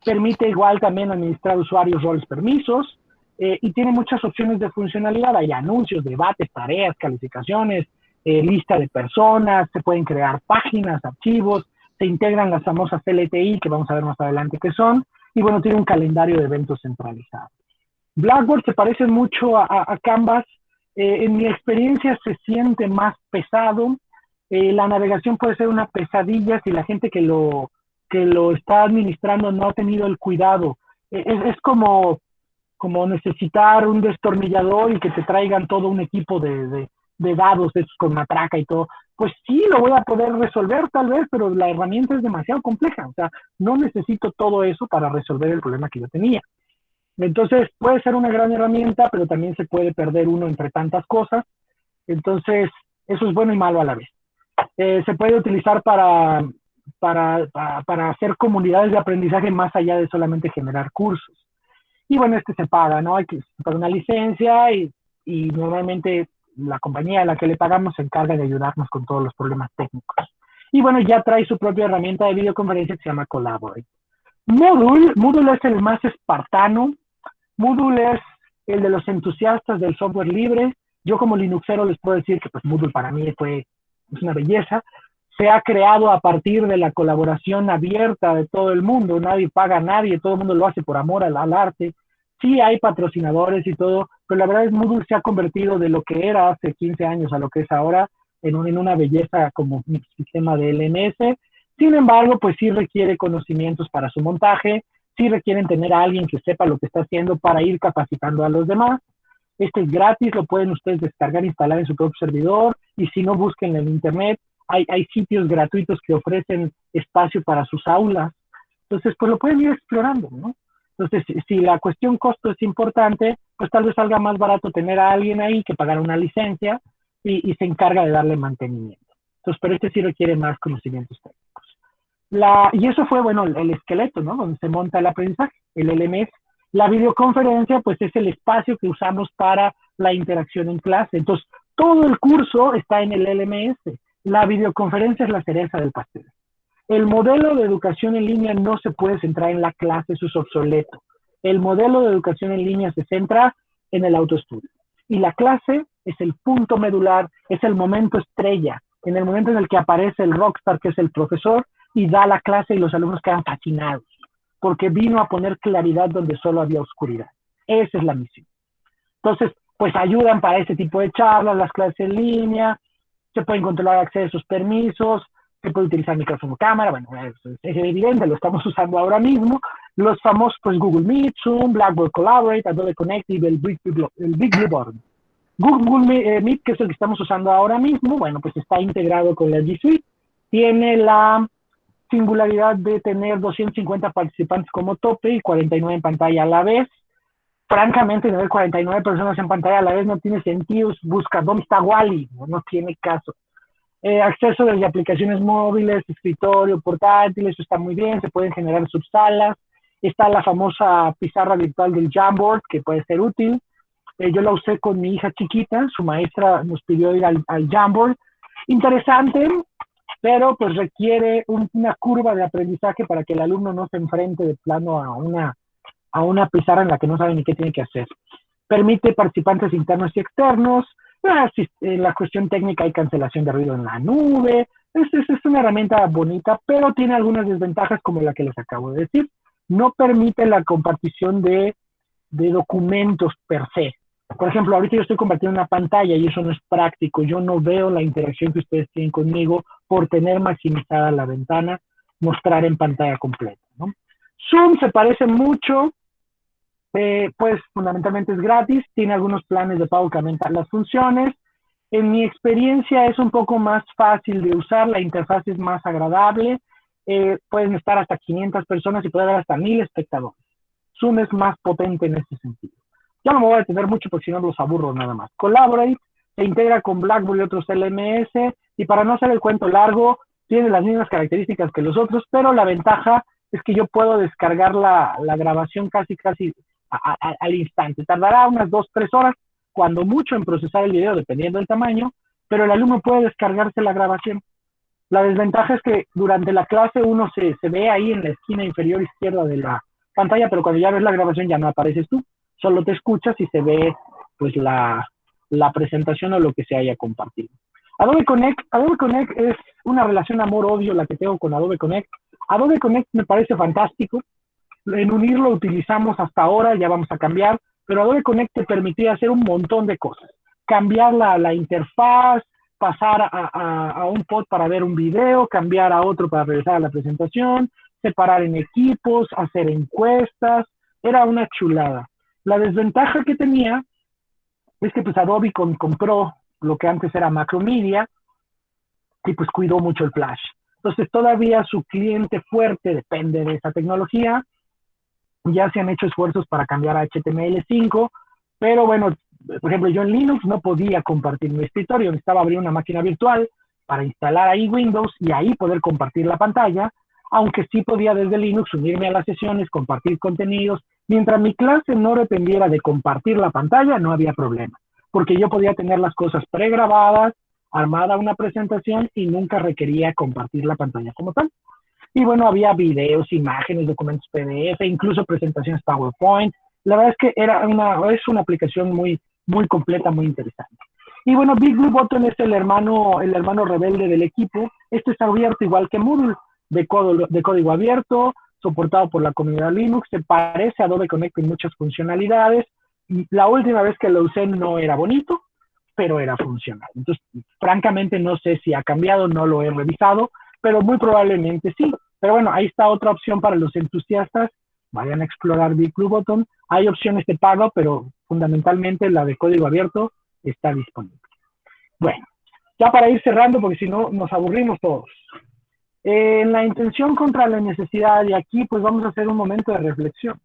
permite igual también administrar usuarios, roles, permisos, y tiene muchas opciones de funcionalidad. Hay anuncios, debates, tareas, calificaciones, lista de personas, se pueden crear páginas, archivos, se integran las famosas LTI, que vamos a ver más adelante qué son, y bueno, tiene un calendario de eventos centralizado. Blackboard se parece mucho a Canvas. En mi experiencia se siente más pesado. La navegación puede ser una pesadilla si la gente que lo está administrando no ha tenido el cuidado. Es como necesitar un destornillador y que te traigan todo un equipo de dados con matraca y todo. Pues sí, lo voy a poder resolver tal vez, pero la herramienta es demasiado compleja. O sea, no necesito todo eso para resolver el problema que yo tenía. Entonces, puede ser una gran herramienta, pero también se puede perder uno entre tantas cosas. Entonces, eso es bueno y malo a la vez. Se puede utilizar para hacer comunidades de aprendizaje más allá de solamente generar cursos. Y bueno, se paga, ¿no? Hay que pagar una licencia y normalmente la compañía a la que le pagamos se encarga de ayudarnos con todos los problemas técnicos. Y bueno, ya trae su propia herramienta de videoconferencia que se llama Collaborate. Moodle es el más espartano. Moodle es el de los entusiastas del software libre. Yo como linuxero les puedo decir que pues Moodle para mí es una belleza. Se ha creado a partir de la colaboración abierta de todo el mundo. Nadie paga a nadie, todo el mundo lo hace por amor al arte. Sí hay patrocinadores y todo, pero la verdad es que Moodle se ha convertido de lo que era hace 15 años a lo que es ahora en una belleza como un sistema de LMS. Sin embargo, pues sí requiere conocimientos para su montaje, sí requieren tener a alguien que sepa lo que está haciendo para ir capacitando a los demás. Este es gratis, lo pueden ustedes descargar, instalar en su propio servidor, y si no, busquen en internet. Hay sitios gratuitos que ofrecen espacio para sus aulas. Entonces, pues lo pueden ir explorando, ¿no? Entonces, si la cuestión costo es importante, pues tal vez salga más barato tener a alguien ahí que pagar una licencia y se encarga de darle mantenimiento. Entonces, pero sí requiere más conocimientos técnicos. Y eso fue, bueno, el esqueleto, ¿no? Donde se monta el aprendizaje, el LMS. La videoconferencia, pues es el espacio que usamos para la interacción en clase. Entonces, todo el curso está en el LMS. La videoconferencia es la cereza del pastel. El modelo de educación en línea no se puede centrar en la clase, eso es obsoleto. El modelo de educación en línea se centra en el autoestudio. Y la clase es el punto medular, es el momento estrella, en el momento en el que aparece el rockstar, que es el profesor, y da la clase y los alumnos quedan fascinados, porque vino a poner claridad donde solo había oscuridad. Esa es la misión. Entonces, pues ayudan para ese tipo de charlas, las clases en línea, se pueden controlar accesos, permisos, se puede utilizar micrófono, cámara, bueno, es evidente, lo estamos usando ahora mismo. Los famosos, pues Google Meet, Zoom, Blackboard Collaborate, Adobe Connect y el Big Blue Board. Google Meet, que es el que estamos usando ahora mismo, bueno, pues está integrado con la G Suite, tiene la singularidad de tener 250 participantes como tope y 49 en pantalla a la vez. Francamente, tener 49 personas en pantalla a la vez no tiene sentido. Busca dónde está Wally, no tiene caso. Acceso desde aplicaciones móviles, escritorio, portátil, eso está muy bien, se pueden generar subsalas. Está la famosa pizarra virtual del Jamboard, que puede ser útil. Yo la usé con mi hija chiquita, su maestra nos pidió ir al Jamboard. Interesante, pero pues requiere una curva de aprendizaje para que el alumno no se enfrente de plano a una pizarra en la que no sabe ni qué tiene que hacer. Permite participantes internos y externos. En la cuestión técnica hay cancelación de ruido en la nube. Es una herramienta bonita, pero tiene algunas desventajas como la que les acabo de decir. No permite la compartición de documentos per se. Por ejemplo, ahorita yo estoy compartiendo una pantalla y eso no es práctico. Yo no veo la interacción que ustedes tienen conmigo por tener maximizada la ventana, mostrar en pantalla completa, ¿no? Zoom se parece mucho, pues fundamentalmente es gratis, tiene algunos planes de pago que aumentan las funciones. En mi experiencia es un poco más fácil de usar, la interfaz es más agradable, pueden estar hasta 500 personas y puede haber hasta 1000 espectadores. Zoom es más potente en ese sentido. Ya no me voy a detener mucho porque si no los aburro nada más. Collaborate se integra con Blackboard y otros LMS, y para no hacer el cuento largo, tiene las mismas características que los otros, pero la ventaja es que yo puedo descargar la grabación casi al instante. Tardará unas 2-3 horas, cuando mucho, en procesar el video, dependiendo del tamaño, pero el alumno puede descargarse la grabación. La desventaja es que durante la clase uno se ve ahí en la esquina inferior izquierda de la pantalla, pero cuando ya ves la grabación ya no apareces tú, solo te escuchas y se ve pues la presentación o lo que se haya compartido. Adobe Connect es una relación amor-odio la que tengo con Adobe Connect. Adobe Connect me parece fantástico. En Unir lo utilizamos hasta ahora, ya vamos a cambiar, pero Adobe Connect te permitía hacer un montón de cosas. Cambiar la interfaz, pasar a un pod para ver un video, cambiar a otro para regresar a la presentación, separar en equipos, hacer encuestas. Era una chulada. La desventaja que tenía es que pues Adobe compró lo que antes era Macromedia y pues cuidó mucho el Flash. Entonces todavía su cliente fuerte depende de esa tecnología. Ya se han hecho esfuerzos para cambiar a HTML5, pero bueno, por ejemplo, yo en Linux no podía compartir mi escritorio, necesitaba abrir una máquina virtual para instalar ahí Windows y ahí poder compartir la pantalla, aunque sí podía desde Linux unirme a las sesiones, compartir contenidos. Mientras mi clase no dependiera de compartir la pantalla, no había problema, porque yo podía tener las cosas pregrabadas, armada una presentación y nunca requería compartir la pantalla como tal. Y bueno, había videos, imágenes, documentos PDF, incluso presentaciones PowerPoint. La verdad es que es una aplicación muy completa, muy interesante. Y bueno, Big Blue Button es el hermano rebelde del equipo. Esto está abierto igual que Moodle, de código abierto, soportado por la comunidad Linux. Se parece a Adobe Connect en muchas funcionalidades. La última vez que lo usé no era bonito, pero era funcional. Entonces, francamente, no sé si ha cambiado, no lo he revisado, pero muy probablemente sí. Pero bueno, ahí está otra opción para los entusiastas. Vayan a explorar Big Blue Button. Hay opciones de pago, pero fundamentalmente la de código abierto está disponible. Bueno, ya para ir cerrando, porque si no nos aburrimos todos. En la intención contra la necesidad, y aquí pues vamos a hacer un momento de reflexión.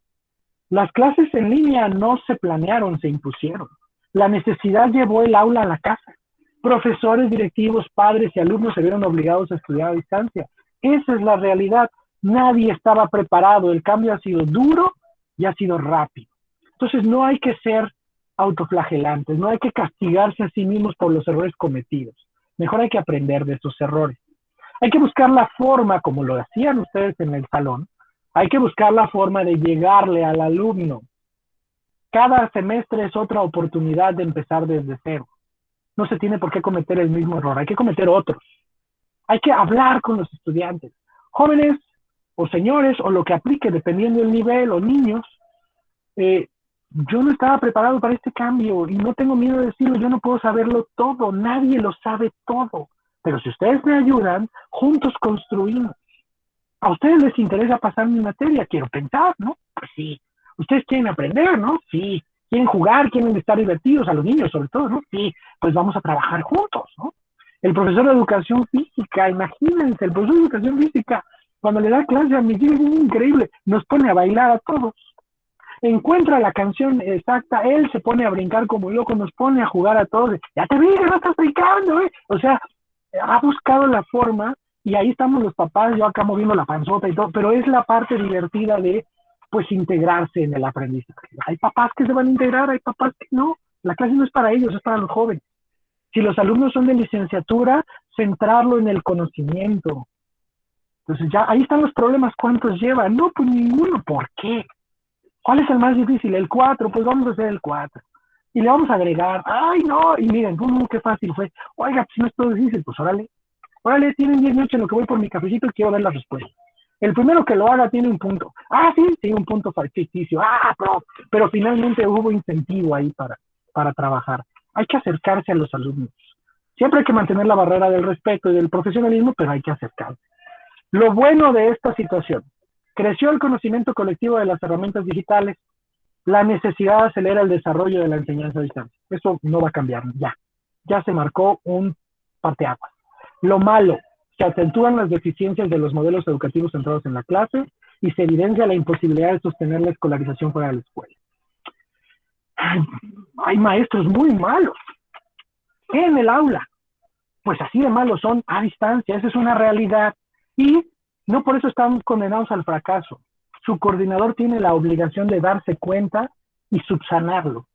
Las clases en línea no se planearon, se impusieron. La necesidad llevó el aula a la casa. Profesores, directivos, padres y alumnos se vieron obligados a estudiar a distancia. Esa es la realidad. Nadie estaba preparado. El cambio ha sido duro y ha sido rápido. Entonces no hay que ser autoflagelantes, no hay que castigarse a sí mismos por los errores cometidos. Mejor hay que aprender de esos errores. Hay que buscar la forma, como lo hacían ustedes en el salón, hay que buscar la forma de llegarle al alumno. Cada semestre es otra oportunidad de empezar desde cero. No se tiene por qué cometer el mismo error, hay que cometer otros. Hay que hablar con los estudiantes, jóvenes o señores, o lo que aplique, dependiendo del nivel, o niños. Yo no estaba preparado para este cambio y no tengo miedo de decirlo, yo no puedo saberlo todo, nadie lo sabe todo. Pero si ustedes me ayudan, juntos construimos. ¿A ustedes les interesa pasar mi materia? Quiero pensar, ¿no? Pues sí. ¿Ustedes quieren aprender, no? Sí. ¿Quieren jugar? ¿Quieren estar divertidos? A los niños, sobre todo, ¿no? Sí. Pues vamos a trabajar juntos, ¿no? El profesor de educación física, imagínense, el profesor de educación física, cuando le da clase a mis hijos, es increíble, nos pone a bailar a todos. Encuentra la canción exacta, él se pone a brincar como loco, nos pone a jugar a todos. Ya te vi, no estás brincando, ¿eh? O sea, ha buscado la forma, y ahí estamos los papás, yo acá moviendo la panzota y todo, pero es la parte divertida de pues integrarse en el aprendizaje. Hay papás que se van a integrar, hay papás que no. La clase no es para ellos, es para los jóvenes. Si los alumnos son de licenciatura, centrarlo en el conocimiento. Entonces ya ahí están los problemas. ¿Cuántos llevan? No, pues ninguno. ¿Por qué? ¿Cuál es el más difícil? El 4, pues vamos a hacer el 4. Y le vamos a agregar, ay no, y miren, qué fácil fue. Oiga, pues no es todo difícil, pues órale, tienen 10 minutos en lo que voy por mi cafecito y quiero ver la respuesta. El primero que lo haga tiene un punto. Ah, sí, un punto ficticio. Pero finalmente hubo incentivo ahí para trabajar. Hay que acercarse a los alumnos. Siempre hay que mantener la barrera del respeto y del profesionalismo, pero hay que acercarse. Lo bueno de esta situación, creció el conocimiento colectivo de las herramientas digitales, la necesidad acelera el desarrollo de la enseñanza a distancia. Eso no va a cambiar, ya se marcó un parteaguas. Lo malo, se acentúan las deficiencias de los modelos educativos centrados en la clase y se evidencia la imposibilidad de sostener la escolarización fuera de la escuela. Hay maestros muy malos en el aula, pues así de malos son a distancia, esa es una realidad, y no por eso están condenados al fracaso. Su coordinador tiene la obligación de darse cuenta y subsanarlo.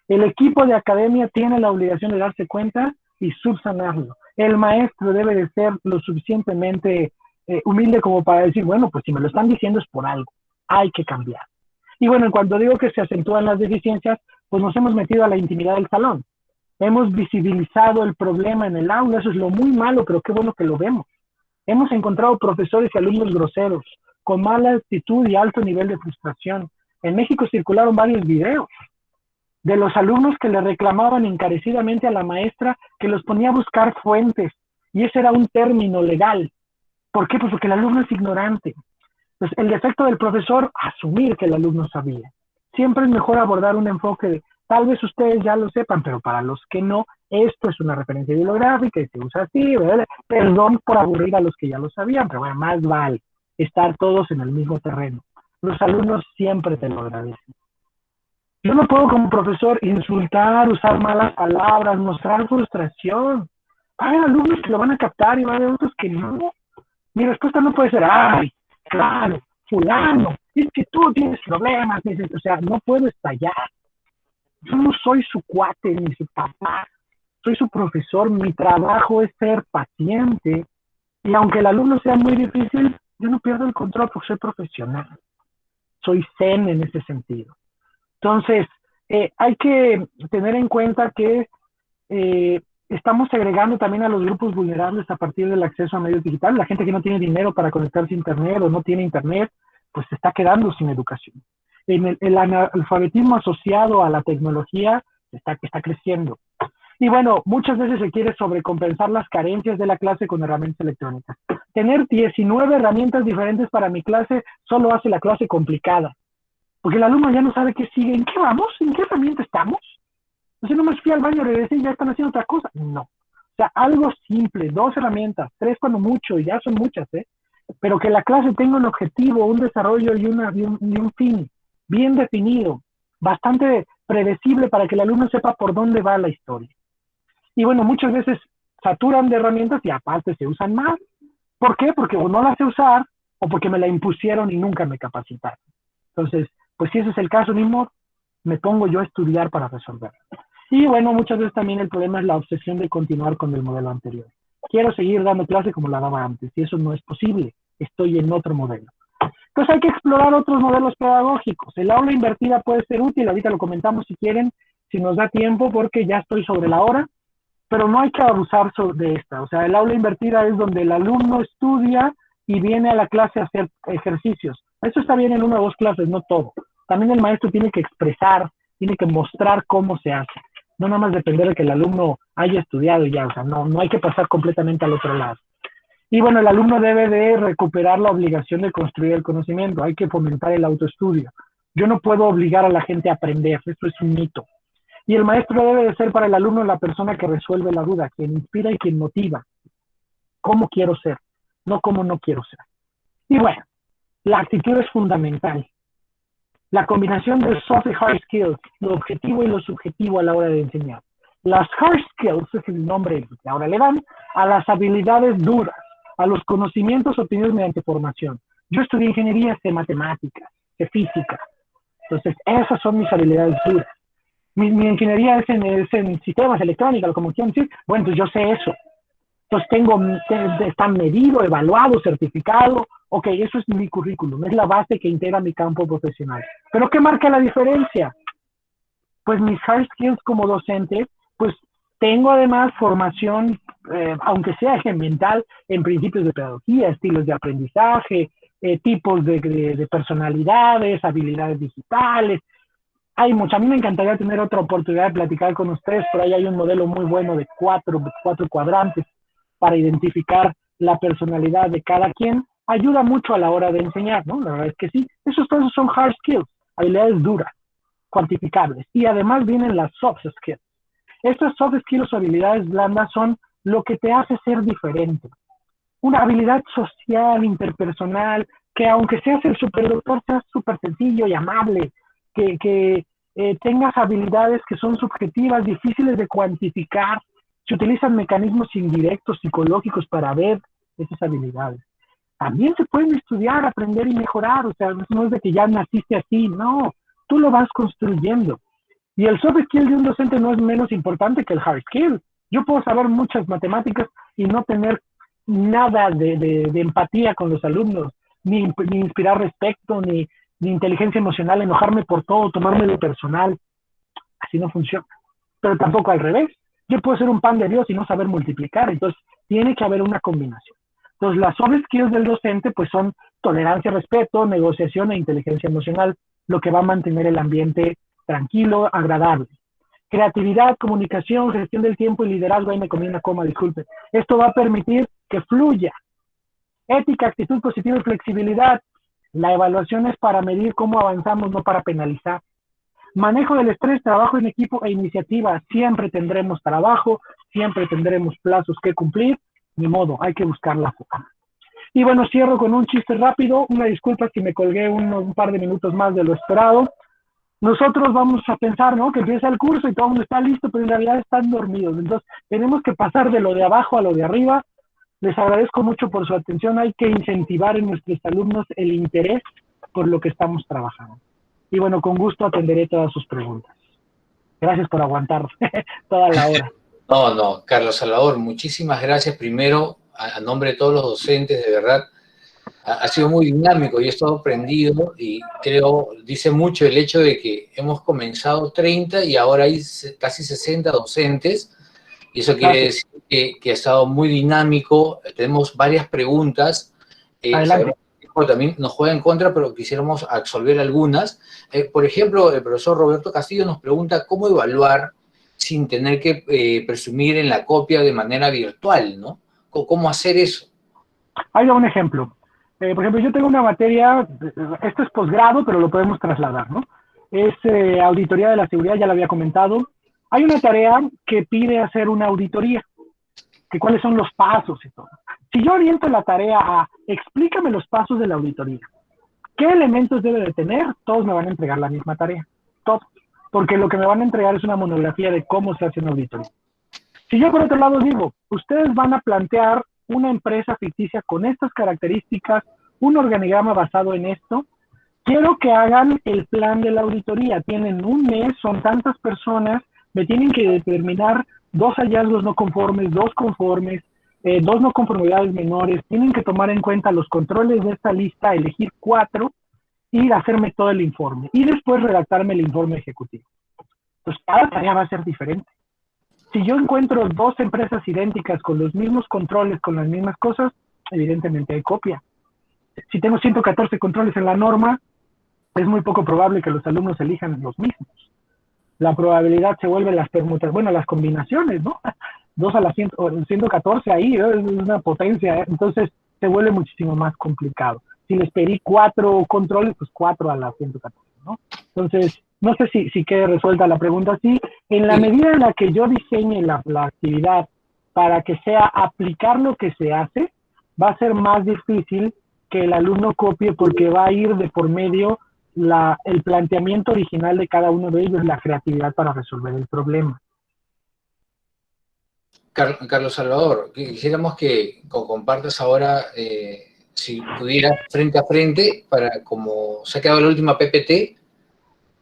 El equipo de academia tiene la obligación de darse cuenta y subsanarlo. El maestro debe de ser lo suficientemente humilde como para decir, bueno, pues si me lo están diciendo es por algo, hay que cambiar. Y bueno, cuando digo que se acentúan las deficiencias, pues nos hemos metido a la intimidad del salón. Hemos visibilizado el problema en el aula, eso es lo muy malo, pero qué bueno que lo vemos. Hemos encontrado profesores y alumnos groseros, con mala actitud y alto nivel de frustración. En México circularon varios videos de los alumnos que le reclamaban encarecidamente a la maestra que los ponía a buscar fuentes, y ese era un término legal. ¿Por qué? Pues porque el alumno es ignorante. Pues el defecto del profesor, asumir que el alumno sabía. Siempre es mejor abordar un enfoque de, tal vez ustedes ya lo sepan, pero para los que no, esto es una referencia bibliográfica y se usa así, ¿verdad? Perdón por aburrir a los que ya lo sabían, pero bueno, más vale estar todos en el mismo terreno. Los alumnos siempre te lo agradecen. Yo no puedo como profesor insultar, usar malas palabras, mostrar frustración. Va a haber alumnos que lo van a captar y va a haber otros que no. Mi respuesta no puede ser, ay, claro, fulano, es que tú tienes problemas, o sea, no puedo estallar. Yo no soy su cuate ni su papá, soy su profesor, mi trabajo es ser paciente, y aunque el alumno sea muy difícil, yo no pierdo el control porque soy profesional, soy zen en ese sentido. Entonces, hay que tener en cuenta que estamos segregando también a los grupos vulnerables a partir del acceso a medios digitales. La gente que no tiene dinero para conectarse a internet o no tiene internet, pues se está quedando sin educación. El analfabetismo asociado a la tecnología está creciendo. Y bueno, muchas veces se quiere sobrecompensar las carencias de la clase con herramientas electrónicas. Tener 19 herramientas diferentes para mi clase solo hace la clase complicada. Porque el alumno ya no sabe qué sigue. ¿En qué vamos? ¿En qué herramienta estamos? O sea, no me fui al baño, regresé y ya están haciendo otra cosa. No. O sea, algo simple, 2 herramientas, 3 cuando mucho, y ya son muchas, pero que la clase tenga un objetivo, un desarrollo y un fin bien definido, bastante predecible para que el alumno sepa por dónde va la historia. Y bueno, muchas veces saturan de herramientas y aparte se usan mal. ¿Por qué? Porque o no las sé usar o porque me la impusieron y nunca me capacitaron. Entonces, pues si ese es el caso, ni modo, me pongo yo a estudiar para resolverlo. Y bueno, muchas veces también el problema es la obsesión de continuar con el modelo anterior. Quiero seguir dando clase como la daba antes, y eso no es posible. Estoy en otro modelo. Entonces hay que explorar otros modelos pedagógicos. El aula invertida puede ser útil, ahorita lo comentamos si quieren, si nos da tiempo, porque ya estoy sobre la hora, pero no hay que abusar de esta. O sea, el aula invertida es donde el alumno estudia y viene a la clase a hacer ejercicios. Eso está bien en 1 o 2 clases, no todo. También el maestro tiene que expresar, tiene que mostrar cómo se hace. No nada más depender de que el alumno haya estudiado ya, o sea, no hay que pasar completamente al otro lado. Y bueno, el alumno debe de recuperar la obligación de construir el conocimiento, hay que fomentar el autoestudio. Yo no puedo obligar a la gente a aprender, eso es un mito. Y el maestro debe de ser para el alumno la persona que resuelve la duda, quien inspira y quien motiva. ¿Cómo quiero ser? No cómo no quiero ser. Y bueno, la actitud es fundamental. La combinación de soft y hard skills, lo objetivo y lo subjetivo a la hora de enseñar. Las hard skills, es el nombre que ahora le dan, a las habilidades duras, a los conocimientos obtenidos mediante formación. Yo estudié ingeniería, sé matemáticas, física. Entonces, esas son mis habilidades duras. Mi ingeniería es en sistemas electrónicos, como quieran decir. Bueno, pues yo sé eso. Entonces está medido, evaluado, certificado. Ok, eso es mi currículum, es la base que integra mi campo profesional. ¿Pero qué marca la diferencia? Pues mis hard skills como docente, pues tengo además formación, aunque sea mental, en principios de pedagogía, estilos de aprendizaje, tipos de personalidades, habilidades digitales. Hay mucho. A mí me encantaría tener otra oportunidad de platicar con ustedes, pero ahí hay un modelo muy bueno de cuatro cuadrantes para identificar la personalidad de cada quien. Ayuda mucho a la hora de enseñar, ¿no? La verdad es que sí. Esos son hard skills, habilidades duras, cuantificables. Y además vienen las soft skills. Estas soft skills o habilidades blandas son lo que te hace ser diferente. Una habilidad social, interpersonal, que aunque seas el superdoctor, seas súper sencillo y amable, que tengas habilidades que son subjetivas, difíciles de cuantificar. Se utilizan mecanismos indirectos, psicológicos para ver esas habilidades. También se pueden estudiar, aprender y mejorar. O sea, no es de que ya naciste así, no. Tú lo vas construyendo. Y el soft skill de un docente no es menos importante que el hard skill. Yo puedo saber muchas matemáticas y no tener nada de empatía con los alumnos, ni inspirar respeto, ni inteligencia emocional, enojarme por todo, tomármelo personal. Así no funciona. Pero tampoco al revés. Yo puedo ser un pan de Dios y no saber multiplicar. Entonces, tiene que haber una combinación. Entonces, las soft skills del docente pues son tolerancia, respeto, negociación e inteligencia emocional, lo que va a mantener el ambiente tranquilo, agradable. Creatividad, comunicación, gestión del tiempo y liderazgo, ahí me comí una coma, disculpe. Esto va a permitir que fluya. Ética, actitud positiva y flexibilidad. La evaluación es para medir cómo avanzamos, no para penalizar. Manejo del estrés, trabajo en equipo e iniciativa. Siempre tendremos trabajo, siempre tendremos plazos que cumplir. Ni modo, hay que buscar la forma. Y bueno, cierro con un chiste rápido. Una disculpa si me colgué un par de minutos más de lo esperado. Nosotros vamos a pensar, ¿no?, que empieza el curso y todo el mundo está listo, pero en realidad están dormidos. Entonces, tenemos que pasar de lo de abajo a lo de arriba. Les agradezco mucho por su atención. Hay que incentivar en nuestros alumnos el interés por lo que estamos trabajando. Y bueno, con gusto atenderé todas sus preguntas. Gracias por aguantar toda la hora. No, Carlos Salvador, muchísimas gracias primero a nombre de todos los docentes, de verdad. Ha sido muy dinámico y he estado aprendido y creo, dice mucho el hecho de que hemos comenzado 30 y ahora hay casi 60 docentes, y eso quiere decir que ha estado muy dinámico. Tenemos varias preguntas. Sabemos que el tiempo también nos juega en contra, pero quisiéramos absolver algunas. Por ejemplo, el profesor Roberto Castillo nos pregunta cómo evaluar sin tener que presumir en la copia de manera virtual, ¿no? ¿Cómo hacer eso? Hay un ejemplo. Por ejemplo, yo tengo una materia, esto es posgrado, pero lo podemos trasladar, ¿no? Es auditoría de la seguridad, ya lo había comentado. Hay una tarea que pide hacer una auditoría, que cuáles son los pasos y todo. Si yo oriento la tarea a, explícame los pasos de la auditoría, ¿qué elementos debe de tener? Todos me van a entregar la misma tarea, todos. Porque lo que me van a entregar es una monografía de cómo se hace una auditoría. Si yo por otro lado digo, ustedes van a plantear una empresa ficticia con estas características, un organigrama basado en esto, quiero que hagan el plan de la auditoría. Tienen un mes, son tantas personas, me tienen que determinar 2 hallazgos no conformes, 2 conformes, 2 no conformidades menores, tienen que tomar en cuenta los controles de esta lista, elegir 4 y hacerme todo el informe. Y después redactarme el informe ejecutivo. Entonces, cada tarea va a ser diferente. Si yo encuentro 2 empresas idénticas con los mismos controles, con las mismas cosas, evidentemente hay copia. Si tengo 114 controles en la norma, es muy poco probable que los alumnos elijan los mismos. La probabilidad se vuelve las permutaciones, bueno, las combinaciones, ¿no? 2 a la 114 ahí, es una potencia, ¿eh? Entonces se vuelve muchísimo más complicado. Si les pedí 4 controles, pues 4 a la 114, ¿no? Entonces, no sé si quede resuelta la pregunta así. En la medida en la que yo diseñe la actividad para que sea aplicar lo que se hace, va a ser más difícil que el alumno copie porque va a ir de por medio el planteamiento original de cada uno de ellos, la creatividad para resolver el problema. Carlos Salvador, quisiéramos que compartas ahora si pudieras frente a frente, para como se ha quedado la última PPT,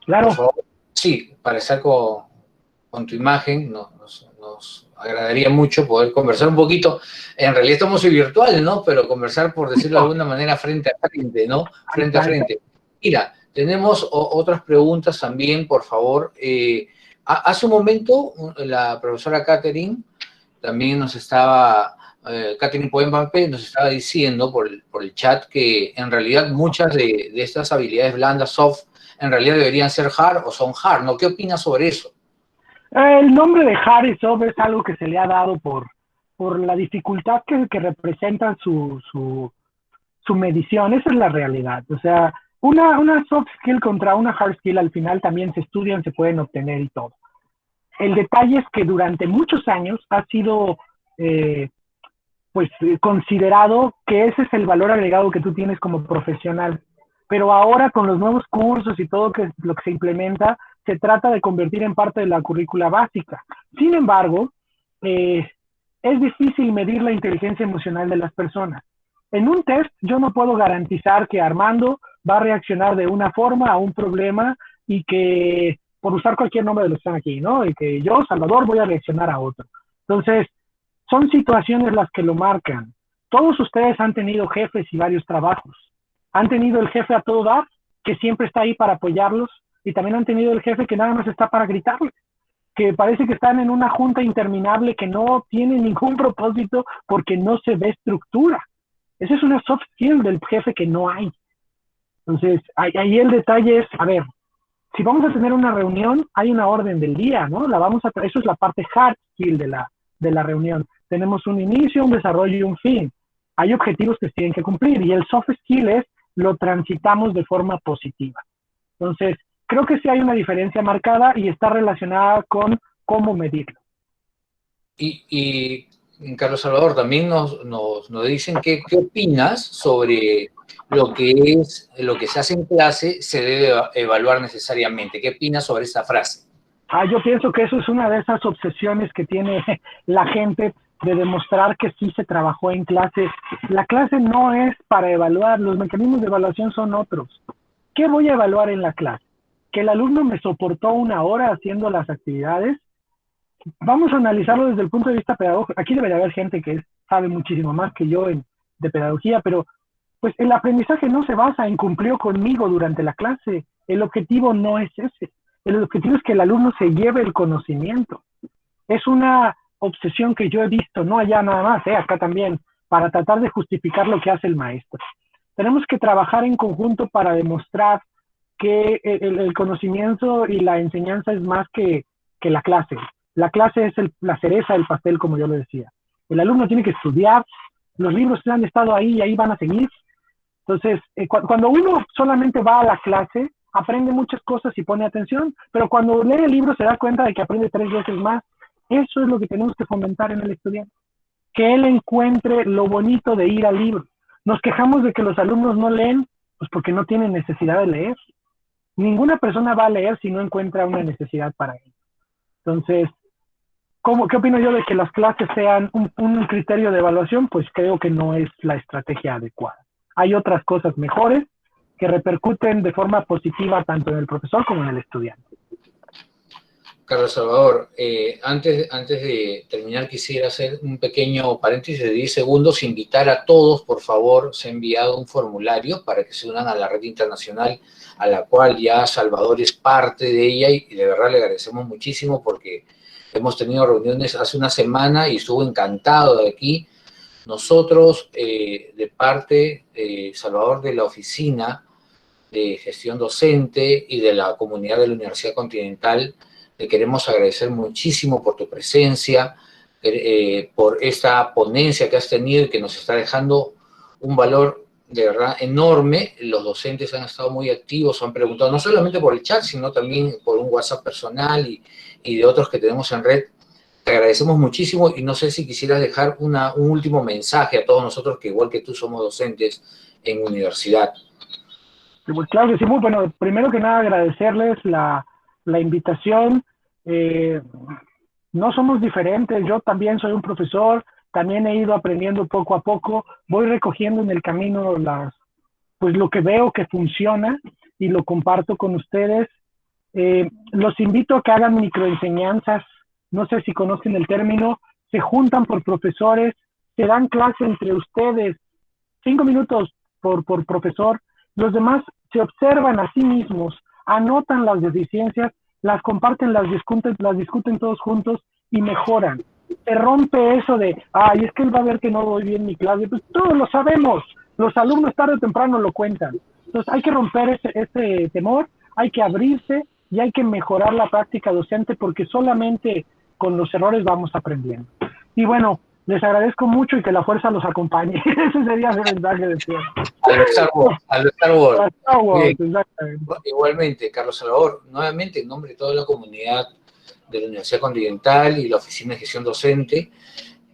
Claro. por favor, sí, para estar con tu imagen, nos agradaría mucho poder conversar un poquito. En realidad estamos en virtual, ¿no? Pero conversar, por decirlo de alguna manera, frente a frente, ¿no? Frente a frente. Mira, tenemos otras preguntas también, por favor. Hace un momento, la profesora Catherine también nos estaba, Catherine Poembape nos estaba diciendo por el chat que en realidad muchas de estas habilidades blandas, soft, en realidad deberían ser hard o son hard, ¿no? ¿Qué opinas sobre eso? El nombre de hard y soft es algo que se le ha dado por la dificultad que representa su medición. Esa es la realidad. O sea, una soft skill contra una hard skill al final también se estudian, se pueden obtener y todo. El detalle es que durante muchos años ha sido considerado que ese es el valor agregado que tú tienes como profesional. Pero ahora con los nuevos cursos y todo lo que se implementa, se trata de convertir en parte de la currícula básica. Sin embargo, es difícil medir la inteligencia emocional de las personas. En un test yo no puedo garantizar que Armando va a reaccionar de una forma a un problema y que, por usar cualquier nombre de los que están aquí, ¿no? Y que yo, Salvador, voy a reaccionar a otro. Entonces, son situaciones las que lo marcan. Todos ustedes han tenido jefes y varios trabajos. Han tenido el jefe a todo dar, que siempre está ahí para apoyarlos, y también han tenido el jefe que nada más está para gritarles, que parece que están en una junta interminable que no tiene ningún propósito porque no se ve estructura. Esa es una soft skill del jefe que no hay. Entonces, ahí el detalle es, a ver, si vamos a tener una reunión, hay una orden del día, ¿no? Eso es la parte hard skill de la reunión. Tenemos un inicio, un desarrollo y un fin. Hay objetivos que se tienen que cumplir y el soft skill es lo transitamos de forma positiva. Entonces, creo que sí hay una diferencia marcada y está relacionada con cómo medirlo. Y Carlos Salvador, también nos dicen qué opinas sobre lo que se hace en clase se debe evaluar necesariamente. ¿Qué opinas sobre esa frase? Yo pienso que eso es una de esas obsesiones que tiene la gente de demostrar que sí se trabajó en clase. La clase no es para evaluar, los mecanismos de evaluación son otros. ¿Qué voy a evaluar en la clase? ¿Que el alumno me soportó una hora haciendo las actividades? Vamos a analizarlo desde el punto de vista pedagógico. Aquí debería haber gente que sabe muchísimo más que yo de pedagogía, pero pues el aprendizaje no se basa en cumplió conmigo durante la clase. El objetivo no es ese. El objetivo es que el alumno se lleve el conocimiento. Es una obsesión que yo he visto, no allá nada más, acá también, para tratar de justificar lo que hace el maestro. Tenemos que trabajar en conjunto para demostrar que el conocimiento y la enseñanza es más que la clase. La clase es la cereza del pastel, como yo lo decía. El alumno tiene que estudiar, los libros han estado ahí y ahí van a seguir. Entonces, cuando uno solamente va a la clase, aprende muchas cosas y pone atención, pero cuando lee el libro se da cuenta de que aprende 3 veces más. Eso es lo que tenemos que fomentar en el estudiante, que él encuentre lo bonito de ir al libro. Nos quejamos de que los alumnos no leen, pues porque no tienen necesidad de leer. Ninguna persona va a leer si no encuentra una necesidad para ello. Entonces, ¿qué opino yo de que las clases sean un criterio de evaluación? Pues creo que no es la estrategia adecuada. Hay otras cosas mejores que repercuten de forma positiva tanto en el profesor como en el estudiante. Carlos Salvador, antes de terminar quisiera hacer un pequeño paréntesis de 10 segundos, invitar a todos, por favor, se ha enviado un formulario para que se unan a la red internacional a la cual ya Salvador es parte de ella y de verdad le agradecemos muchísimo porque hemos tenido reuniones hace una semana y estuvo encantado de aquí. Nosotros, de parte, Salvador, de la Oficina de Gestión Docente y de la comunidad de la Universidad Continental, le queremos agradecer muchísimo por tu presencia, por esta ponencia que has tenido y que nos está dejando un valor de verdad enorme. Los docentes han estado muy activos, han preguntado no solamente por el chat, sino también por un WhatsApp personal y de otros que tenemos en red. Te agradecemos muchísimo y no sé si quisieras dejar un último mensaje a todos nosotros que igual que tú somos docentes en universidad. Pues claro que sí, muy bueno. Primero que nada agradecerles la invitación. No somos diferentes, yo también soy un profesor también he ido aprendiendo poco a poco, voy recogiendo en el camino pues lo que veo que funciona y lo comparto con ustedes. Los invito a que hagan microenseñanzas, no sé si conocen el término, se juntan por profesores, se dan clase entre ustedes, 5 minutos por profesor, los demás se observan a sí mismos, anotan las deficiencias, las comparten, las discuten todos juntos y mejoran. Se rompe eso de, ay, es que él va a ver que no doy bien mi clase, pues todos lo sabemos, los alumnos tarde o temprano lo cuentan. Entonces hay que romper ese temor, hay que abrirse y hay que mejorar la práctica docente porque solamente con los errores vamos aprendiendo. Y bueno, les agradezco mucho y que la fuerza los acompañe. Ese sería el mensaje de cierre. A lo Star Wars. A lo Star Wars. A Star Wars, Bien. exactamente. Igualmente, Carlos Salvador, nuevamente en nombre de toda la comunidad de la Universidad Continental y la Oficina de Gestión Docente,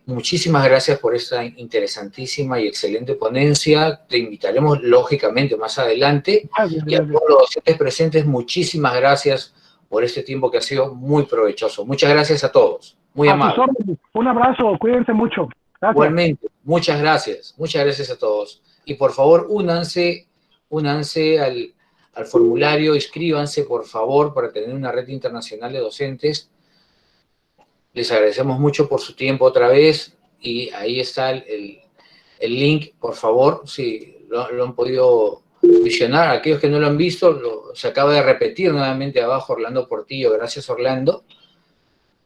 muchísimas gracias por esta interesantísima y excelente ponencia. Te invitaremos, lógicamente, más adelante. Gracias, Y a todos los docentes presentes, muchísimas gracias por este tiempo que ha sido muy provechoso. Muchas gracias a todos. Muy amable. Un abrazo, cuídense mucho. Gracias. Igualmente, muchas gracias a todos. Y por favor, únanse al formulario, inscríbanse por favor para tener una red internacional de docentes. Les agradecemos mucho por su tiempo otra vez y ahí está el link, por favor, si lo han podido visionar. Aquellos que no lo han visto, se acaba de repetir nuevamente abajo Orlando Portillo. Gracias, Orlando,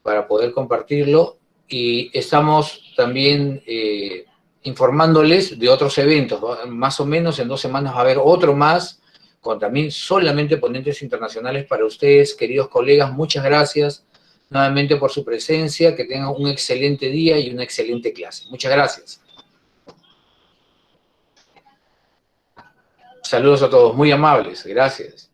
para poder compartirlo. Y estamos también informándoles de otros eventos. Más o menos en 2 semanas va a haber otro más, con también solamente ponentes internacionales para ustedes, queridos colegas. Muchas gracias nuevamente por su presencia. Que tengan un excelente día y una excelente clase. Muchas gracias. Saludos a todos, muy amables. Gracias.